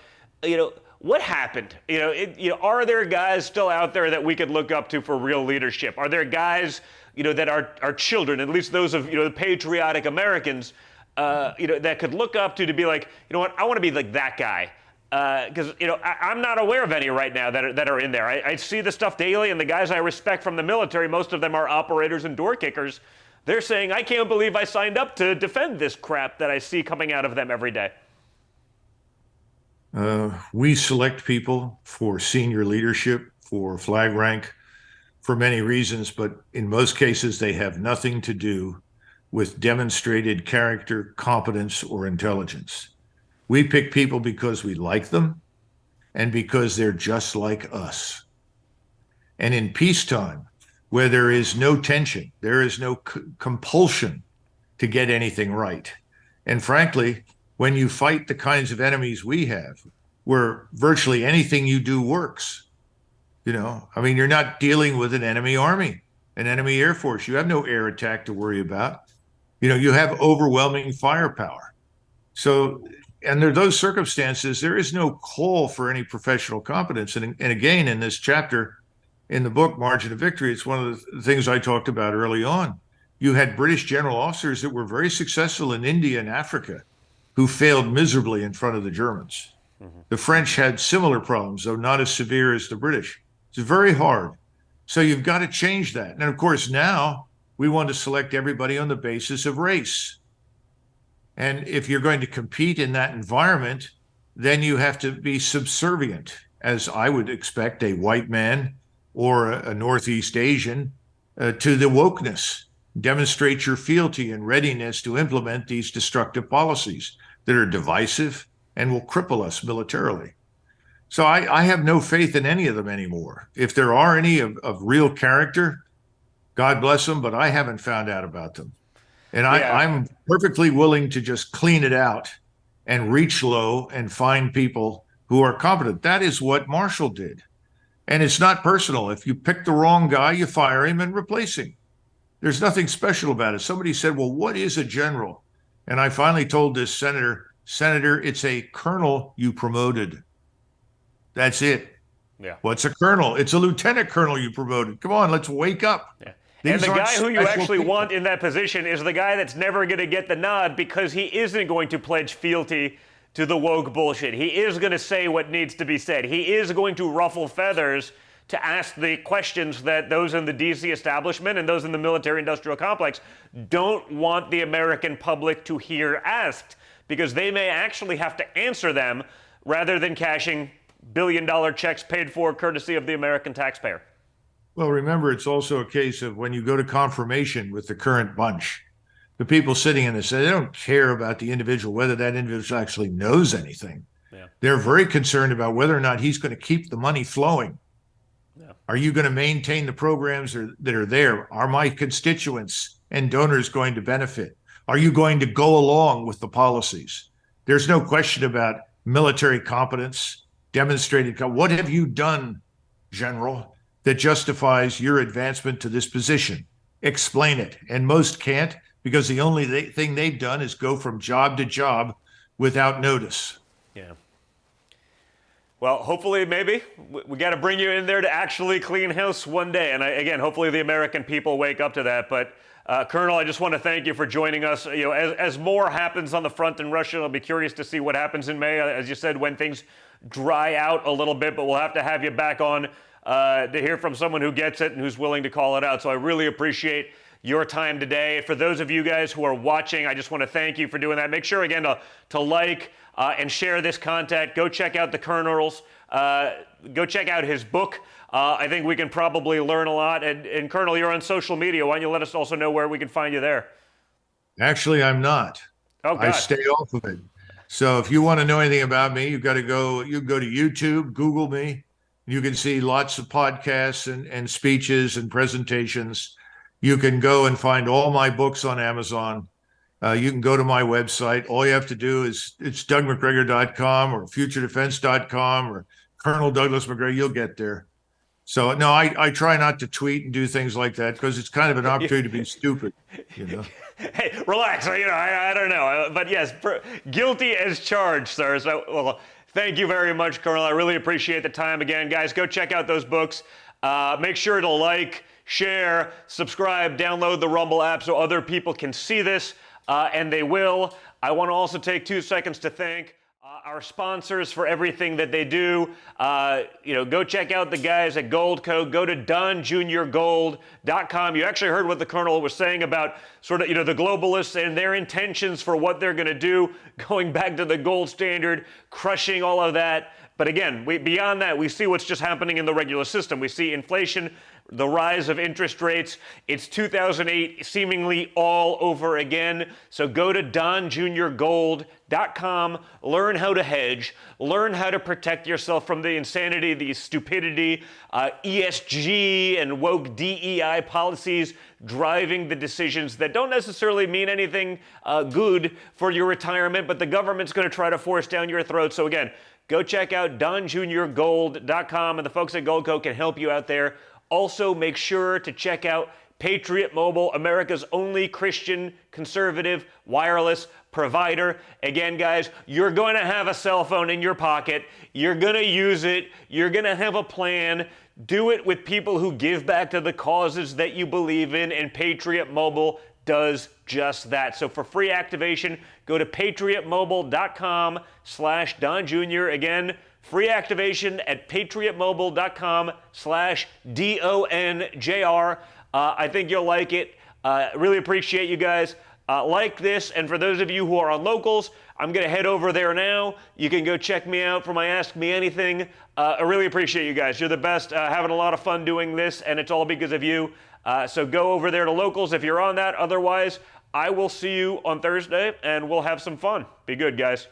what happened? Are there guys still out there that we could look up to for real leadership? Are there guys, that are children, at least those of, the patriotic Americans, that could look up to be like, you know what, I want to be like that guy. Because I'm not aware of any right now that are in there. I see the stuff daily, and the guys I respect from the military, most of them are operators and door kickers. They're saying, I can't believe I signed up to defend this crap that I see coming out of them every day. We select people for senior leadership, for flag rank, for many reasons, but in most cases, they have nothing to do with demonstrated character, competence, or intelligence. We pick people because we like them and because they're just like us. And in peacetime, where there is no tension, there is no compulsion to get anything right. And frankly, when you fight the kinds of enemies we have, where virtually anything you do works, you're not dealing with an enemy army, an enemy air force. You have no air attack to worry about. You have overwhelming firepower. So, under those circumstances, there is no call for any professional competence. And again, in this chapter in the book, Margin of Victory, it's one of the things I talked about early on. You had British general officers that were very successful in India and Africa who failed miserably in front of the Germans. Mm-hmm. The French had similar problems, though not as severe as the British. It's very hard. So you've got to change that. And of course, now we want to select everybody on the basis of race. And if you're going to compete in that environment, then you have to be subservient, as I would expect a white man or a Northeast Asian to the wokeness. Demonstrate your fealty and readiness to implement these destructive policies that are divisive and will cripple us militarily. So I have no faith in any of them anymore. If there are any of real character, God bless them, but I haven't found out about them. And I'm perfectly willing to just clean it out and reach low and find people who are competent. That is what Marshall did. And it's not personal. If you pick the wrong guy, you fire him and replace him. There's nothing special about it. Somebody said, well, what is a general? And I finally told this senator, it's a colonel you promoted. That's it. Yeah. What's a colonel? It's a lieutenant colonel you promoted. Come on, let's wake up. Yeah. And the guy who you actually want in that position is the guy that's never going to get the nod because he isn't going to pledge fealty to the woke bullshit. He is going to say what needs to be said. He is going to ruffle feathers to ask the questions that those in the DC establishment and those in the military-industrial complex don't want the American public to hear asked, because they may actually have to answer them rather than cashing billion-dollar checks paid for courtesy of the American taxpayer. Well, remember, it's also a case of when you go to confirmation with the current bunch, the people sitting in this, they don't care about the individual, whether that individual actually knows anything. Yeah. They're very concerned about whether or not he's going to keep the money flowing. Yeah. Are you going to maintain the programs that are there? Are my constituents and donors going to benefit? Are you going to go along with the policies? There's no question about military competence, demonstrated. What have you done, General, that justifies your advancement to this position? Explain it. And most can't, because the only thing they've done is go from job to job without notice. Yeah. Well, hopefully, maybe we got to bring you in there to actually clean house one day. And again, hopefully the American people wake up to that. But Colonel, I just want to thank you for joining us. As more happens on the front in Russia, I'll be curious to see what happens in May, as you said, when things dry out a little bit. But we'll have to have you back on to hear from someone who gets it and who's willing to call it out. So I really appreciate your time today. For those of you guys who are watching, I just want to thank you for doing that. Make sure, again, to like and share this content. Go check out the Colonel's. Go check out his book. I think we can probably learn a lot. And Colonel, you're on social media. Why don't you let us also know where we can find you there? Actually, I'm not. Oh, God. I stay off of it. So if you want to know anything about me, you can go to YouTube, Google me. You can see lots of podcasts and speeches and presentations. You can go and find all my books on Amazon. You can go to my website. All you have to do is it's dougmacgregor.com or futuredefense.com or Colonel Douglas Macgregor. You'll get there. So no, I try not to tweet and do things like that because it's kind of an opportunity to be stupid, you know. Hey, relax. You know, I don't know, but yes, guilty as charged, sir. So, well, thank you very much, Colonel. I really appreciate the time again, guys. Go check out those books. Make sure to like, share, subscribe, download the Rumble app so other people can see this, and they will. I want to also take 2 seconds to thank our sponsors for everything that they do. Go check out the guys at Gold Co. Go to donjuniorgold.com. You actually heard what the Colonel was saying about sort of, the globalists and their intentions for what they're going to do, going back to the gold standard, crushing all of that. But again, beyond that, we see what's just happening in the regular system. We see inflation, the rise of interest rates. It's 2008 seemingly all over again. So go to donjuniorgold.com, learn how to hedge, learn how to protect yourself from the insanity, the stupidity, ESG and woke DEI policies driving the decisions that don't necessarily mean anything good for your retirement, but the government's going to try to force down your throat. So again, go check out donjuniorgold.com, and the folks at Gold Co can help you out there. Also, make sure to check out Patriot Mobile, America's only Christian conservative wireless provider. Again, guys, you're going to have a cell phone in your pocket. You're going to use it. You're going to have a plan. Do it with people who give back to the causes that you believe in, and Patriot Mobile does just that. So for free activation, go to patriotmobile.com/Don Jr. Again, free activation at patriotmobile.com/DONJR. I think you'll like it. Really appreciate you guys. Like this, and for those of you who are on locals, I'm going to head over there now. You can go check me out for my Ask Me Anything. I really appreciate you guys. You're the best. Having a lot of fun doing this, and it's all because of you. So go over there to locals if you're on that. Otherwise, I will see you on Thursday, and we'll have some fun. Be good, guys.